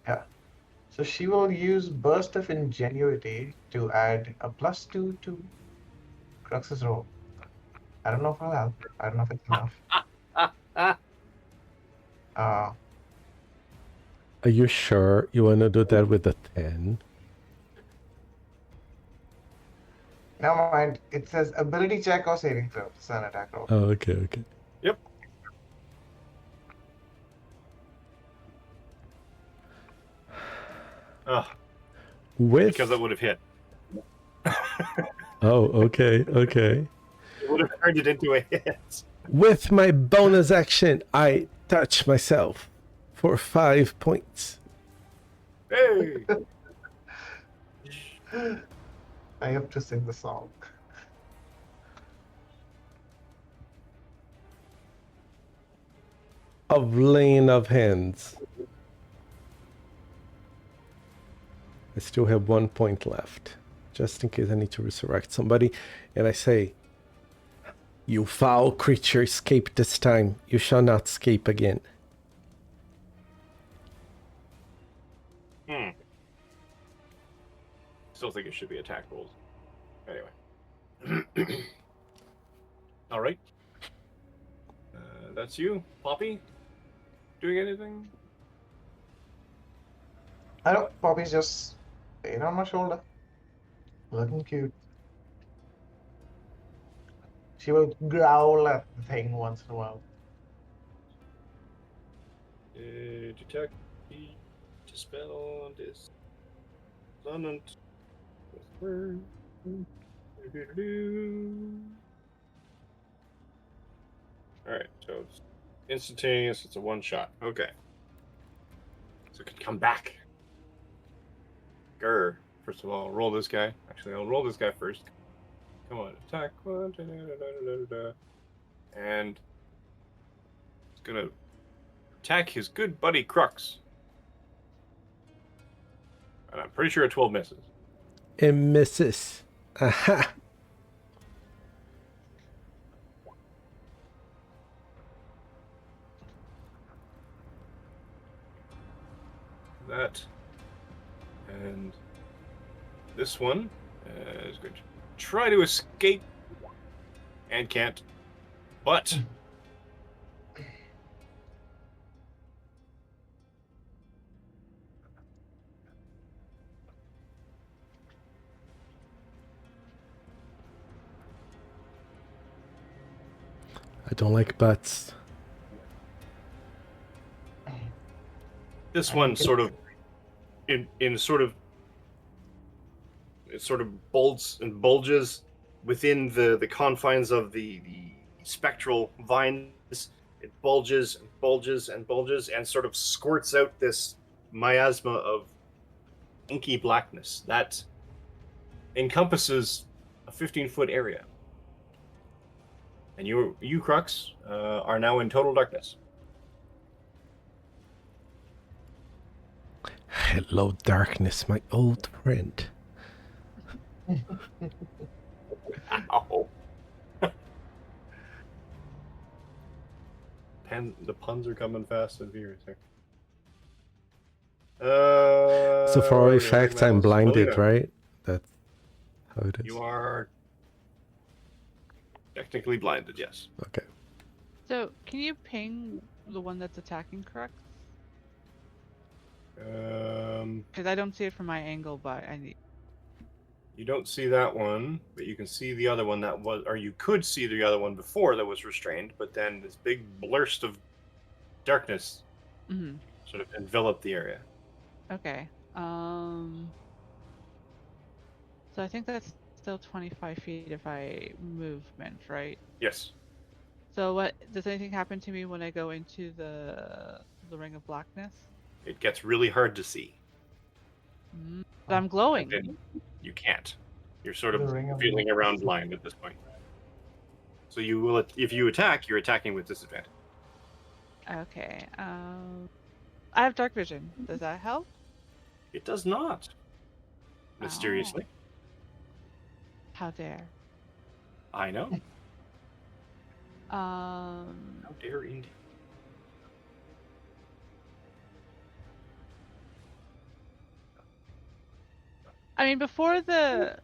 Yeah. So she will use Burst of Ingenuity to add a +2 to Crux's roll. I don't know if I'll help. I don't know if it's enough. Uh, Are you sure you want to do that with a 10? Never mind. It says ability check or saving throw. It's an attack roll. Oh, okay. Yep. With Because that would have hit. Oh, okay. It would have turned it into a hit. With my bonus action, I touch myself for 5 points. Hey! I have to sing the song. Of laying of hands. I still have 1 point left, just in case I need to resurrect somebody. And I say, "You foul creature, escape this time. You shall not escape again." Still think it should be attack rolls. Anyway. All right. That's you, Poppy. Doing anything? I know Poppy's just laying on my shoulder. Looking cute. She will growl at the thing once in a while. Detect, dispel, dissonant. Alright, so it's instantaneous, it's a one shot. Okay. So it can come back. Grr. First of all, roll this guy. Actually, I'll roll this guy first. Come on, attack. And it's gonna attack his good buddy Crux. And I'm pretty sure a 12 misses. It misses. Aha! That. And this one is going to try to escape and can't. But I don't like butts. this one sort of it sort of bulges within the confines of the spectral vines. It bulges and bulges and bulges and sort of squirts out this miasma of inky blackness that encompasses a 15-foot area. And you Crux, are now in total darkness. Hello, darkness, my old friend. Ow. The puns are coming fast and furious here. So for all effects, I'm blinded, Melina, right? That's how it is. you are technically blinded, yes. Okay. So, can you ping the one that's attacking Crux? Because I don't see it from my angle, but I need. You don't see that one, but you can see the other one that was, or you could see the other one before that was restrained, but then this big burst of darkness Mm-hmm. sort of enveloped the area. Okay. So I think that's still 25 feet if I movement, right? Yes. So what does anything happen to me when I go into the ring of blackness? It gets really hard to see. But I'm glowing. And then you can't. You're sort The of ring of feeling blackness. around blind at this point. So you will, if you attack, you're attacking with disadvantage. Okay. I have dark vision. Does that help? It does not. Mysteriously. How dare. I know. Um. How dare indeed. I mean, before the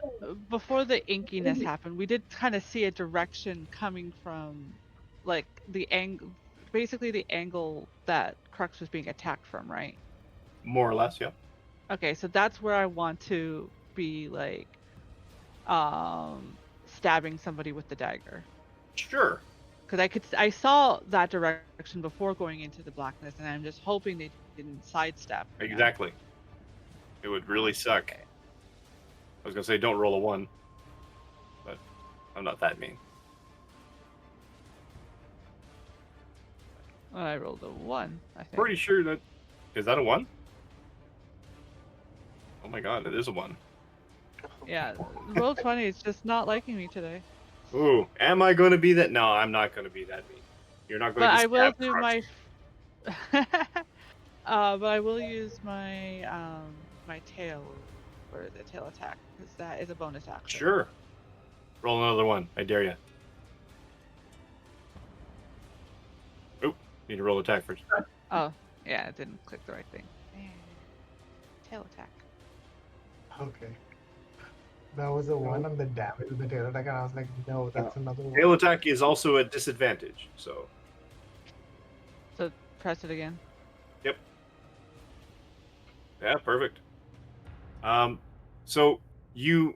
inkiness happened, we did kind of see a direction coming from, like the angle, basically the angle that Crux was being attacked from, right? More or less, yeah. Okay, so that's where I want to be, like, stabbing somebody with the dagger. Sure. Because I saw that direction before going into the blackness, and I'm just hoping they didn't sidestep. Exactly. It would really suck. Okay. I was gonna say don't roll a 1, but I'm not that mean. Well, I rolled a 1, I think. Pretty sure that is that a 1? Oh my god, it is a 1. Yeah, roll 20 is just not liking me today. Ooh, am I going to be that? No, I'm not going to be that mean. You're not going But to I will stab do Crux. but I will use my my tail for the tail attack, because that is a bonus action. Sure. Roll another 1. I dare you. Oop, need to roll attack first. Oh, yeah, it didn't click the right thing. Tail attack. Okay. That was a 1 on the damage with the tail attack, and I was like, no, that's another 1. Tail attack is also a disadvantage, so. So press it again. Yep. Yeah, perfect. So you're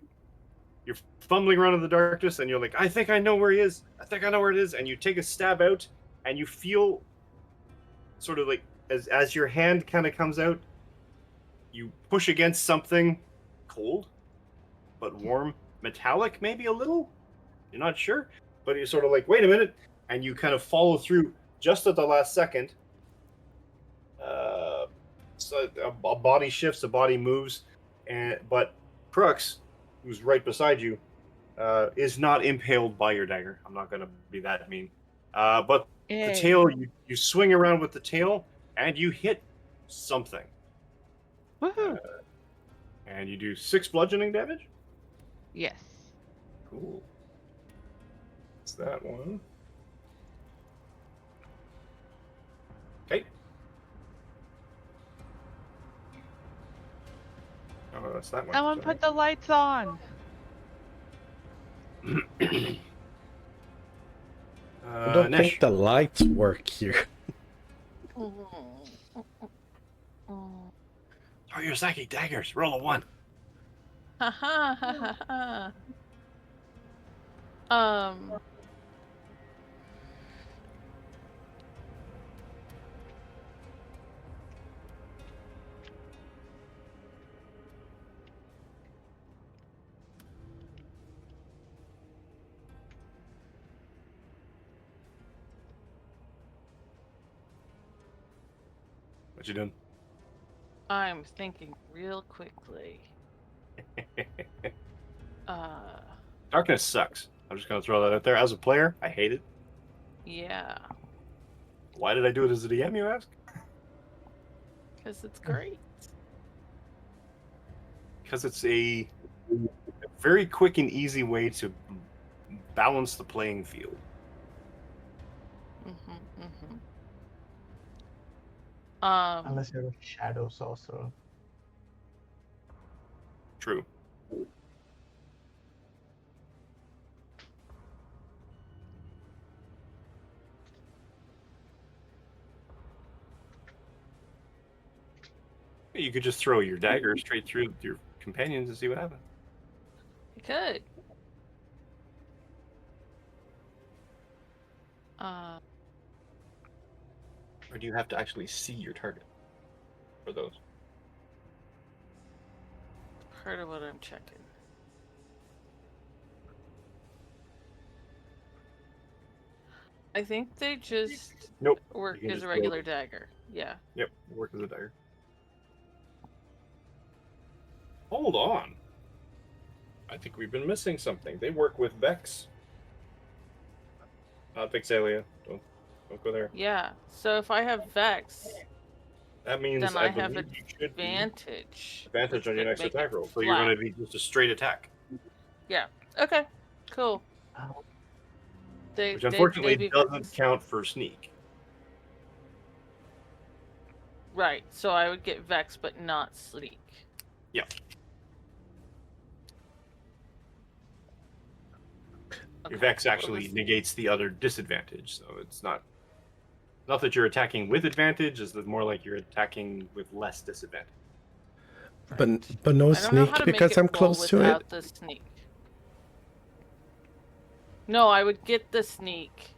fumbling around in the darkness, and you're like, I think I know where he is. I think I know where it is. And you take a stab out, and you feel sort of like as your hand kind of comes out, you push against something cold, but warm, metallic, maybe a little. You're not sure, but you're sort of like, wait a minute, and you kind of follow through just at the last second. So a body shifts, a body moves, but Crux, who's right beside you, is not impaled by your dagger. I'm not going to be that mean. But Yay. the tail, you swing around with the tail, and you hit something. Woohoo! And you do 6 bludgeoning damage? Yes. Cool. It's that one. Okay. Oh, that's that one. Someone put the lights on. I don't Nesh. think the lights work here. Throw your psychic daggers. Roll a 1. Ha ha ha ha ha. What you doing? I'm thinking real quickly. Darkness sucks. I'm just gonna throw that out there. As a player, I hate it. Yeah, Why did I do it as a DM, you ask? because it's great. Because it's a very quick and easy way to balance the playing field. Unless you're a shadow sorcerer. True. You could just throw your dagger straight through your companions and see what happens. You could. Or do you have to actually see your target for those? Part of what I'm checking. I think they just Nope. work You can as just a throw regular it. dagger. Yeah. Yep, work as a dagger. Hold on. I think we've been missing something. They work with Vex. Not Vexalia. Don't go there. Yeah. So if I have Vex, That means then I I have believe you should be advantage. advantage which on your would next make attack it roll. So you're flat. going to be just a straight attack. Yeah. Okay. Cool. Which unfortunately be doesn't Vex. count for sneak. Right. So I would get Vex, but not Sleek. Yeah. Your Okay, Vex well, actually this- negates the other disadvantage, so it's not that you're attacking with advantage, it's more like you're attacking with less disadvantage. But no I don't know how sneak to make because it I'm roll close to it. without the sneak. No, I would get the sneak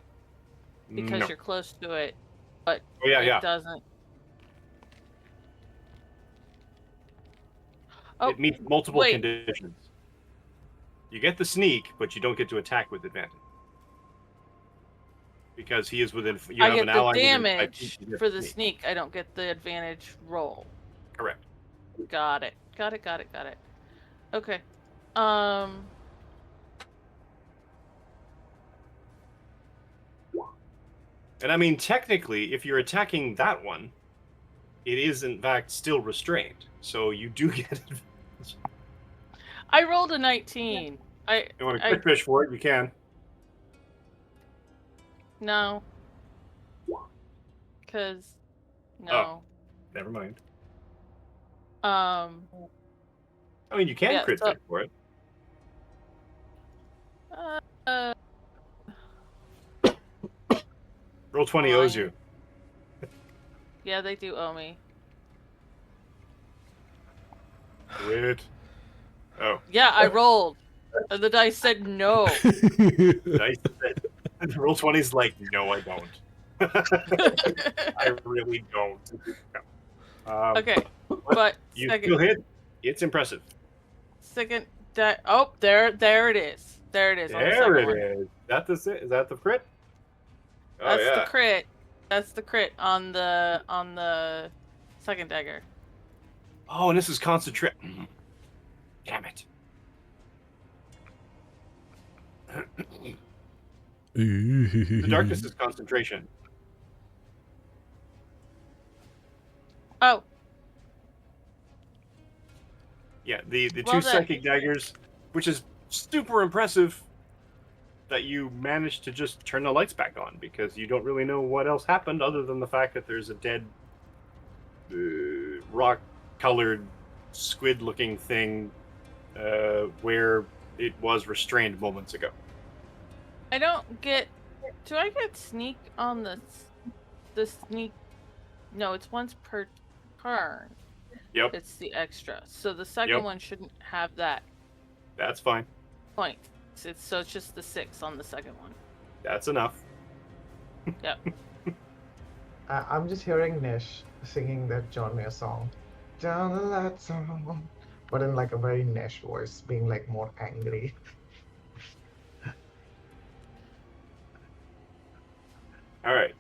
because No. you're close to it, but Oh yeah, it yeah. doesn't. Oh, It meets multiple wait. conditions. You get the sneak, but you don't get to attack with advantage. Because he is within. You I have an get the ally within 5 feet, damage you get for the sneak. I don't get the advantage roll. Correct. Got it. Got it. Okay. And I mean, technically, if you're attacking that one, it is in fact still restrained. So you do get advantage. I rolled a 19. If you want to quick fish for it, you can. No. Because no. Oh. Never mind. I I mean, you can Yeah, crit so- fish for it. Roll 20 owes you. Yeah, they do owe me. Crit. Oh. Yeah, I rolled. And the dice said no. Dice. Roll 20's like, no, I don't. I really don't. Okay, but You second, still hit. It's impressive. second die. Oh, there it is. There it is. on the There second it one. is. Is that the crit? Oh That's yeah. the crit. That's the crit on the second dagger. Oh, and this is concentrate. Damn it. The darkness is concentration. Oh, Yeah, the two Well then. psychic daggers, which is super impressive that you managed to just turn the lights back on, because you don't really know what else happened other than the fact that there's a dead rock-colored squid-looking thing where it was restrained moments ago. I don't get. Do I get sneak on the sneak? No, it's once per turn. Yep, It's the extra. So the second Yep. one shouldn't have that that's fine. point. So it's just the 6 on the second one. That's enough. Yep. I'm just hearing Nish singing that John Mayer song, down the light song, but in like a very Nish voice, being like more angry. All right.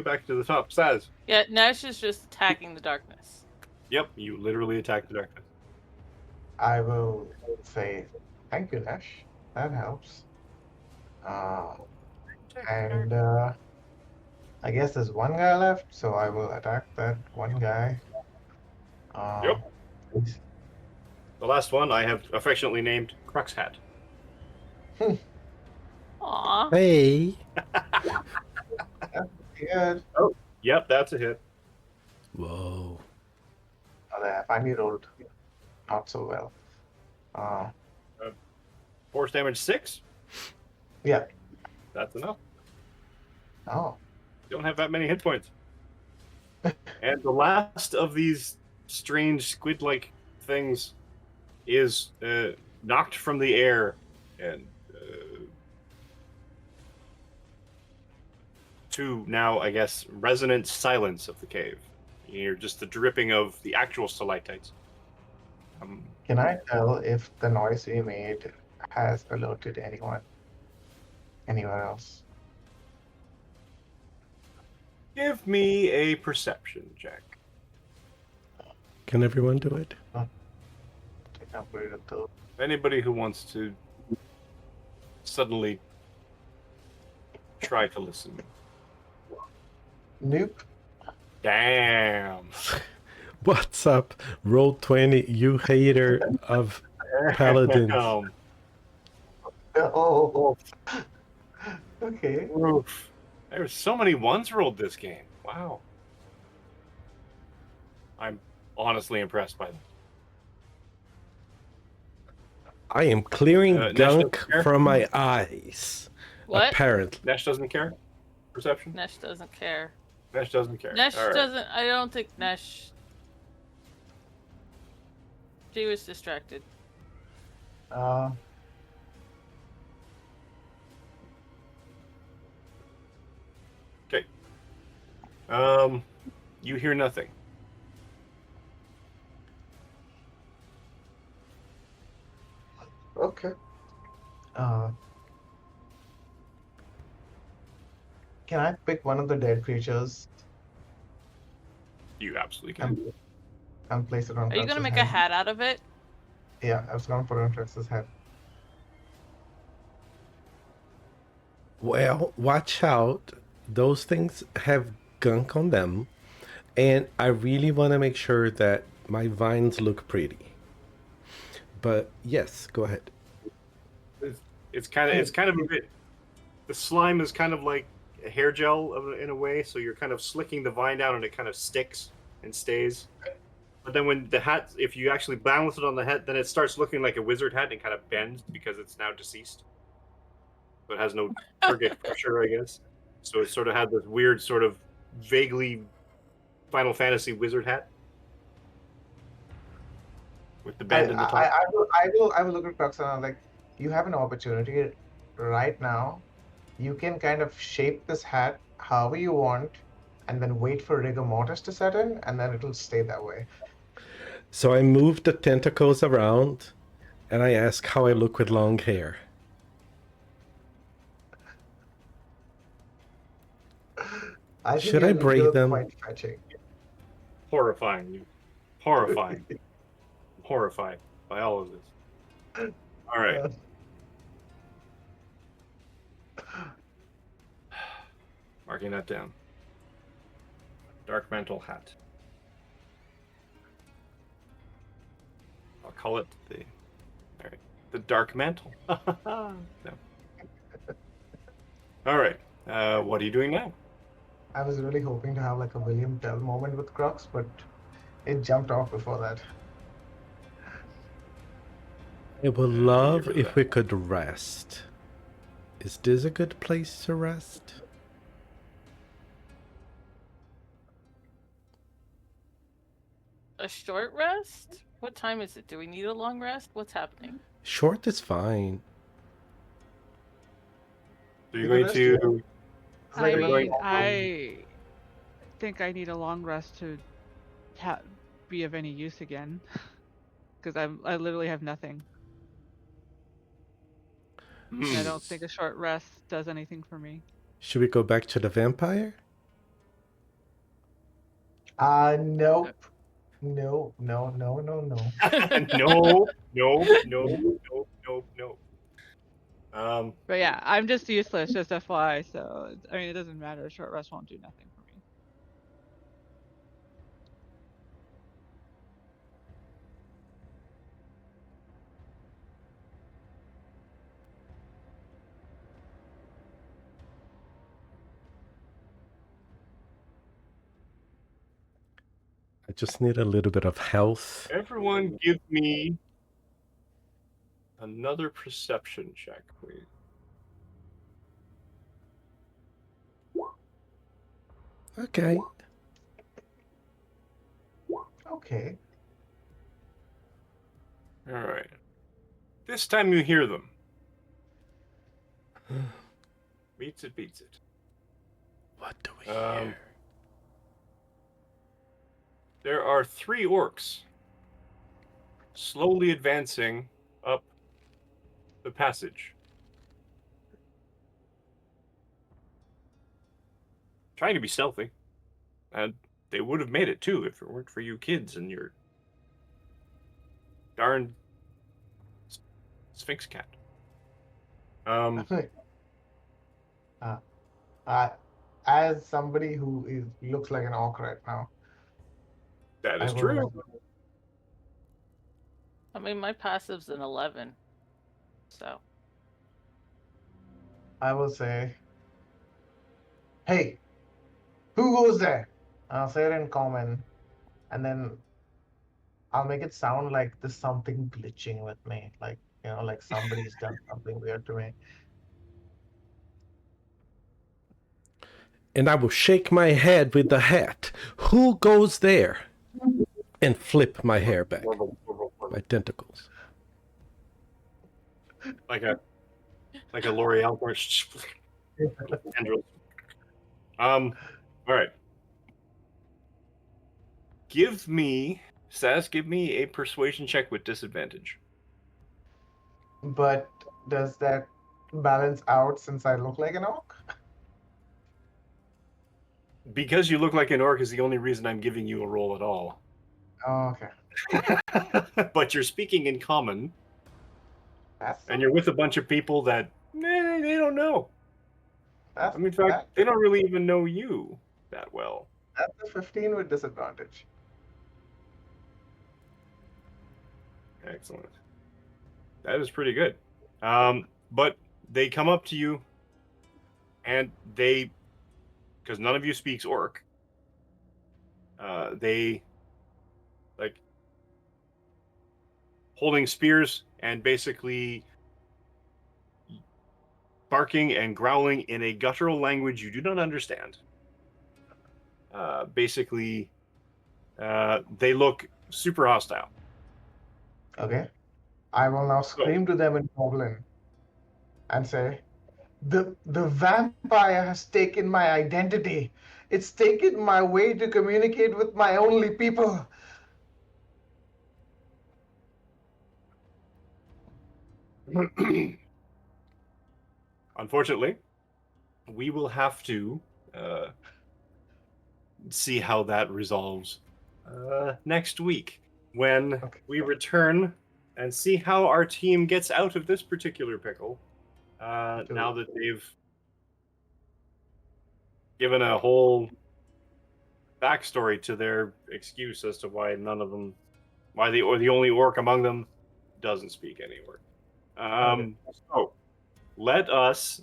Back to the top. Saz. Yeah, Nash is just attacking the darkness. Yep, you literally attack the darkness. I will say thank you, Nish. That helps. And I guess there's one guy left, so I will attack that one guy. Yep. He's- The last one I have affectionately named Crux Hat. Aw. Hey. Good. Yep, that's a hit. Whoa. Oh, I finally rolled not so well. Force damage 6. Yeah. That's enough. Oh. You don't have that many hit points. And the last of these strange squid-like things is knocked from the air and to now, I guess, resonant silence of the cave. You hear just the dripping of the actual stalactites. Can I tell if the noise we made has alerted anyone anywhere else? Give me a perception check. Can everyone do it? I think I'm very little. Anybody who wants to suddenly try to listen. Nope. Damn. What's up? Roll 20, you hater of paladins. Oh. Okay. Oof. There's so many ones rolled this game. Wow. I'm honestly impressed by them. I am clearing Nash gunk doesn't care? from my eyes. What? Apparently. Nash doesn't care. Perception. Nesh doesn't care. Nash doesn't care. Nesh All right. doesn't. I don't think Nesh. She was distracted. Uh, Okay. You hear nothing. okay. Uh, can I pick one of the dead creatures You absolutely can. and place it on Are you gonna Crux's make head? a hat out of it? Yeah, I was gonna put it on Crux's head. Well, watch out. Those things have gunk on them. And I really want to make sure that my vines look pretty. But yes, go ahead. It's kind of a bit. The slime is kind of like a hair gel in a way, so you're kind of slicking the vine down and it kind of sticks and stays. But then when the hat, if you actually balance it on the head, then it starts looking like a wizard hat and kind of bends because it's now deceased. So it has no target pressure, I guess. So it sort of had this weird, sort of vaguely Final Fantasy wizard hat with the bend in the top. I will look at Crux and I'm like, you have an opportunity right now. You can kind of shape this hat however you want, and then wait for rigor mortis to set in, and then it'll stay that way. So I move the tentacles around and I ask how I look with long hair. I think Should I you braid look them? quite fetching. Horrifying you. Horrifying. Horrified by all of this. All right. Marking that down. Dark mantle hat. I'll call it the dark mantle. No. All right. What are you doing now? I was really hoping to have like a William Tell moment with Crux, but it jumped off before that. I would love if we could rest. Is this a good place to rest? A short rest? What time is it? Do we need a long rest? What's happening? Short is fine. So you're going to. It's like I another mean, long one. I think I need a long rest to be of any use again, because I literally have nothing. And I don't think a short rest does anything for me. Should we go back to the vampire? Nope. No. No, no, no. But yeah, I'm just useless, just FYI. So I mean, it doesn't matter. A short rest won't do nothing for me. I just need a little bit of health. Everyone give me another perception check, please. Okay. Okay. All right. This time you hear them. Beats it, beats it. What do we hear? There are 3 orcs slowly advancing up the passage. Trying to be stealthy. And they would have made it too if it weren't for you kids and your darn Sphinx cat. As somebody who looks like an orc right now, That is I will- true. I mean, my passive's an 11. So. I will say, hey, who goes there? I'll say it in common, and then I'll make it sound like there's something glitching with me. Like, like somebody's done something weird to me. And I will shake my head with the hat. Who goes there? And flip my hair back. My tentacles. Like a L'Oreal brush. Tendrils. All right. Give me a persuasion check with disadvantage. But does that balance out since I look like an orc? Because you look like an orc is the only reason I'm giving you a roll at all. Oh, okay. But you're speaking in common, That's and you're with a bunch of people that they don't know. that's I mean, in fact, that, they don't really even know you that well. that's a 15 with disadvantage. Excellent. That is pretty good. But they come up to you, and because none of you speaks orc, they like holding spears and basically barking and growling in a guttural language you do not understand. Basically, they look super hostile. Okay. I will now So, scream to them in Goblin and say, the vampire has taken my identity. It's taken my way to communicate with my only people. unfortunately, we will have to uh, see how that resolves next week when Okay. we return and see how our team gets out of this particular pickle. Now that they've given a whole backstory to their excuse as to why none of them, why the only orc among them doesn't speak any orc. Okay. So let us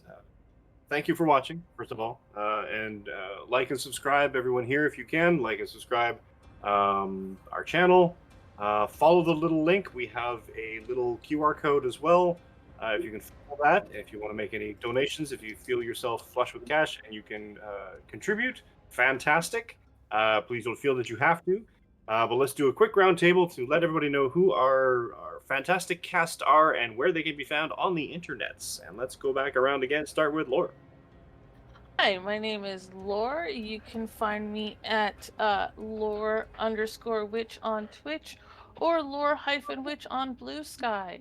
thank you for watching, first of all, and like and subscribe, everyone here, if you can. Like and subscribe our channel. Follow the little link. We have a little QR code as well. If you can follow that, if you want to make any donations, if you feel yourself flush with cash and you can contribute, fantastic. Please don't feel that you have to. But let's do a quick roundtable to let everybody know who our fantastic cast are and where they can be found on the internets. And let's go back around again. Start with Laura. Hi, my name is Lore. You can find me at lore_witch on Twitch or lore-witch on Blue Sky.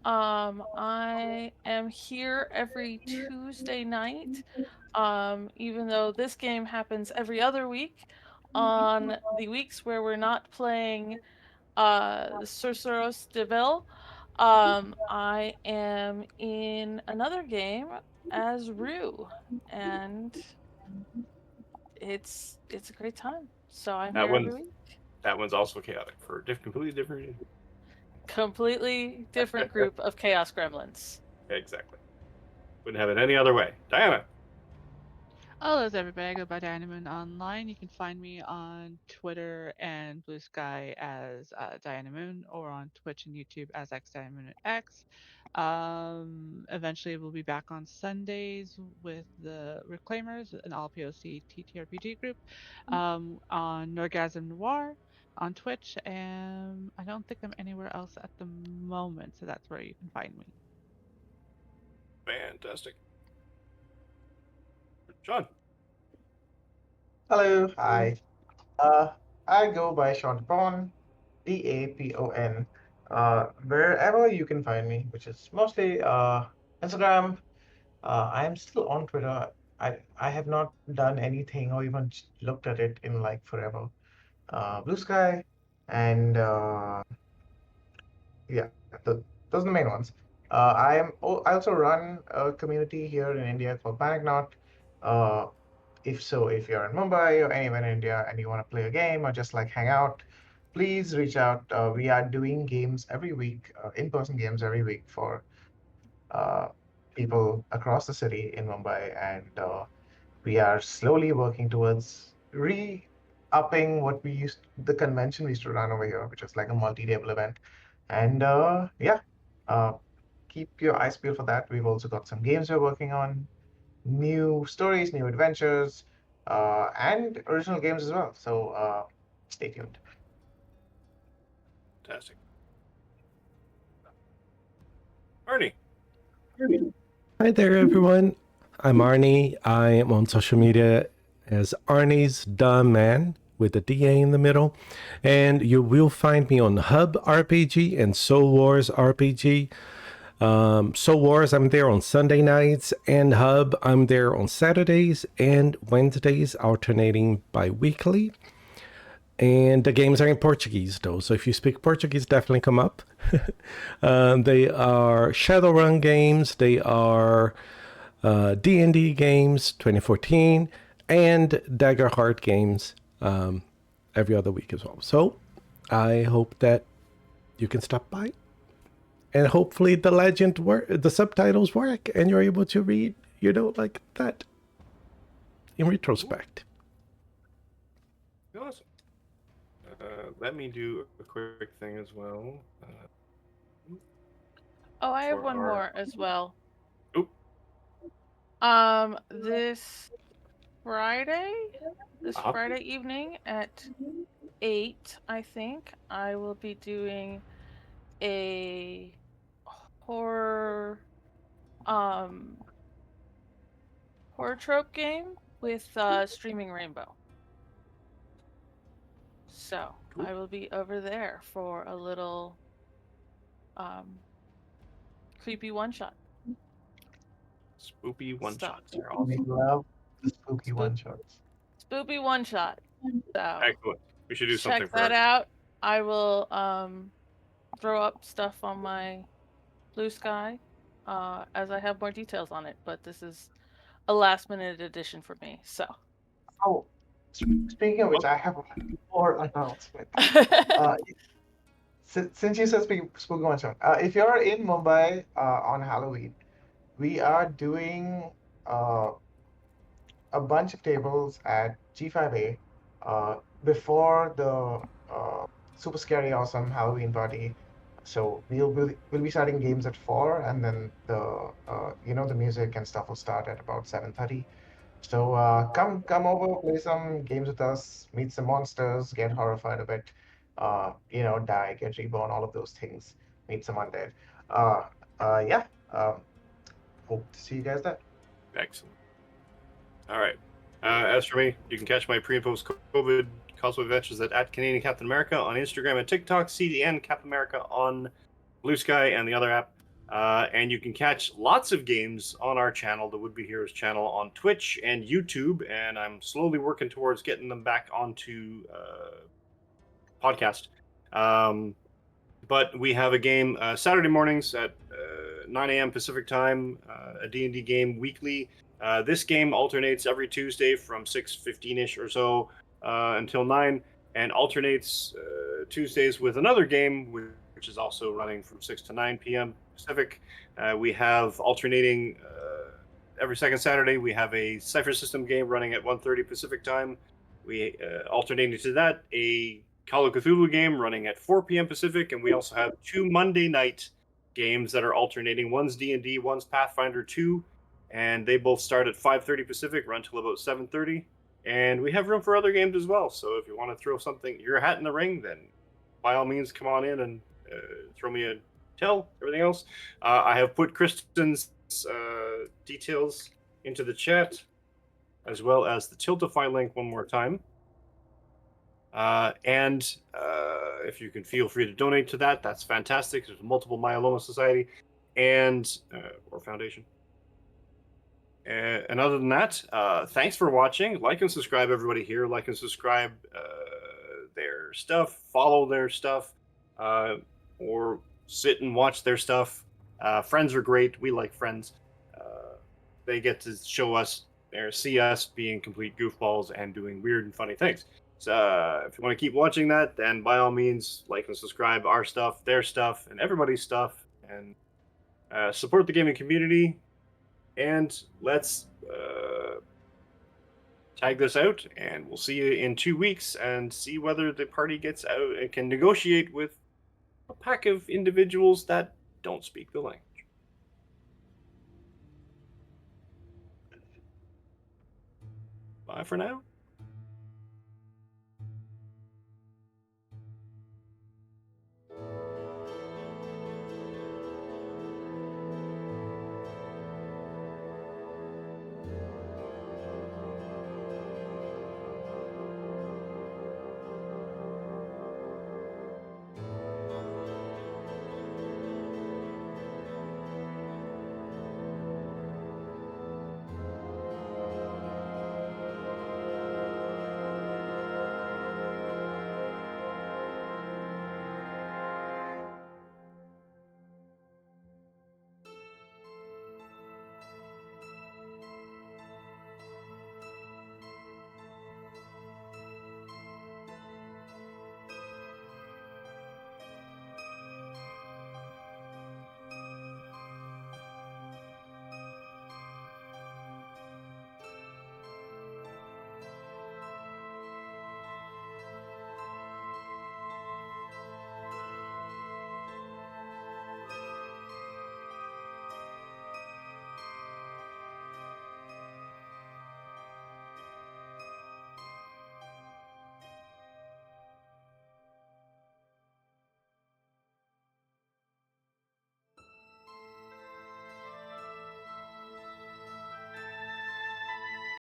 I am here every Tuesday night, even though this game happens every other week. On the weeks where we're not playing Sussurros de Vil, I am in another game as Rue, and it's a great time. So I'm That here every one, week. that one's also chaotic for a completely different reason. Completely different group of chaos gremlins. Exactly. Wouldn't have it any other way. Diana. Hello, everybody. I go by Diana online. You can find me on Twitter and Blue Sky as Diana Moon, or on Twitch and YouTube as X Diana Moon X. Eventually, we'll be back on Sundays with the Reclaimers, an all POC TTRPG group, on Norgasm Noir on Twitch, and I don't think I'm anywhere else at the moment, so that's where you can find me. Fantastic. Sean. Hello. Hi. Uh, I go by Sean Dapon, Dapon. Wherever you can find me, which is mostly Instagram. I am still on Twitter. I have not done anything or even looked at it in like forever. Blue Sky, and yeah, those are the main ones. I also run a community here in India called Panic Not. Uh, if you're in Mumbai or anywhere in India and you want to play a game or just like hang out, please reach out. We are doing games every week, in-person games every week for uh, people across the city in Mumbai, and we are slowly working towards re-upping the convention we used to run over here, which is like a multi-table event. And yeah, uh, keep your eyes peeled for that. We've also got some games we're working on, new stories, new adventures, and original games as well. So stay tuned. Fantastic. Arnie. Hi there, everyone. I'm Arnie. I am on social media as Arnie's Dumb Man with a DA in the middle. And you will find me on Hub RPG and Soul Wars RPG. Soul Wars, I'm there on Sunday nights, and Hub, I'm there on Saturdays and Wednesdays, alternating bi-weekly. And the games are in Portuguese, though. So if you speak Portuguese, definitely come up. They are Shadowrun games. They are D&D games, 2014, and Daggerheart games every other week as well. So I hope that you can stop by. And hopefully the subtitles work, and you're able to read, like that in retrospect. Awesome. Let me do a quick thing as well. Oh, I have For one our- more as well. Oop. This Friday, Uh-huh. Friday evening at 8, I think, I will be doing a horror horror trope game with Streaming Rainbow. So Cool. I will be over there for a little creepy one shot. Spoopy one Stop. shots are We awesome. love the spooky one shots. Spoopy one shot. So Excellent. We should do something check for that our- out. I will throw up stuff on my Blue Sky as I have more details on it. But this is a last minute addition for me. So Oh, speaking of which, I have one more announcement. Since you said spooky one shot, if you're in Mumbai on Halloween, we are doing uh, a bunch of tables at G5A before the super scary awesome Halloween party. So we'll be starting games at 4, and then the music and stuff will start at about 7:30. So come over, play some games with us, meet some monsters, get horrified a bit, die, get reborn, all of those things. Meet some undead. Yeah. Hope to see you guys there. Excellent. All right. As for me, you can catch my pre and post COVID cosplay adventures at Canadian Captain America on Instagram and TikTok, CDN Captain America on Blue Sky and the other app. And you can catch lots of games on our channel, the Would Be Heroes channel, on Twitch and YouTube. And I'm slowly working towards getting them back onto podcast. But we have a game Saturday mornings at 9 a.m. Pacific time, a D&D game weekly. This game alternates every Tuesday from 6:15-ish or so until 9, and alternates Tuesdays with another game, which is also running from 6 to 9 p.m. Pacific. We have alternating every second Saturday. We have a Cipher System game running at 1:30 Pacific time. We alternating to that a Call of Cthulhu game running at 4 p.m. Pacific, and we also have 2 Monday night games that are alternating. One's D&D, one's Pathfinder 2, and they both start at 5:30 Pacific, run till about 7:30. And we have room for other games as well. So if you want to throw your hat in the ring, then by all means come on in and throw me a tell. Everything else, I have put Kristen's details into the chat, as well as the Tiltify link one more time. And if you can feel free to donate to that, that's fantastic. There's Multiple Myeloma Society and or Foundation. And other than that, thanks for watching. Like and subscribe, everybody here. Like and subscribe their stuff. Follow their stuff, or sit and watch their stuff. Friends are great. We like friends. They get to show us or see us being complete goofballs and doing weird and funny things. So if you want to keep watching that, then by all means, like and subscribe our stuff, their stuff, and everybody's stuff, and support the gaming community. And let's tag this out, and we'll see you in 2 weeks and see whether the party gets out and can negotiate with a pack of individuals that don't speak the language. Bye for now.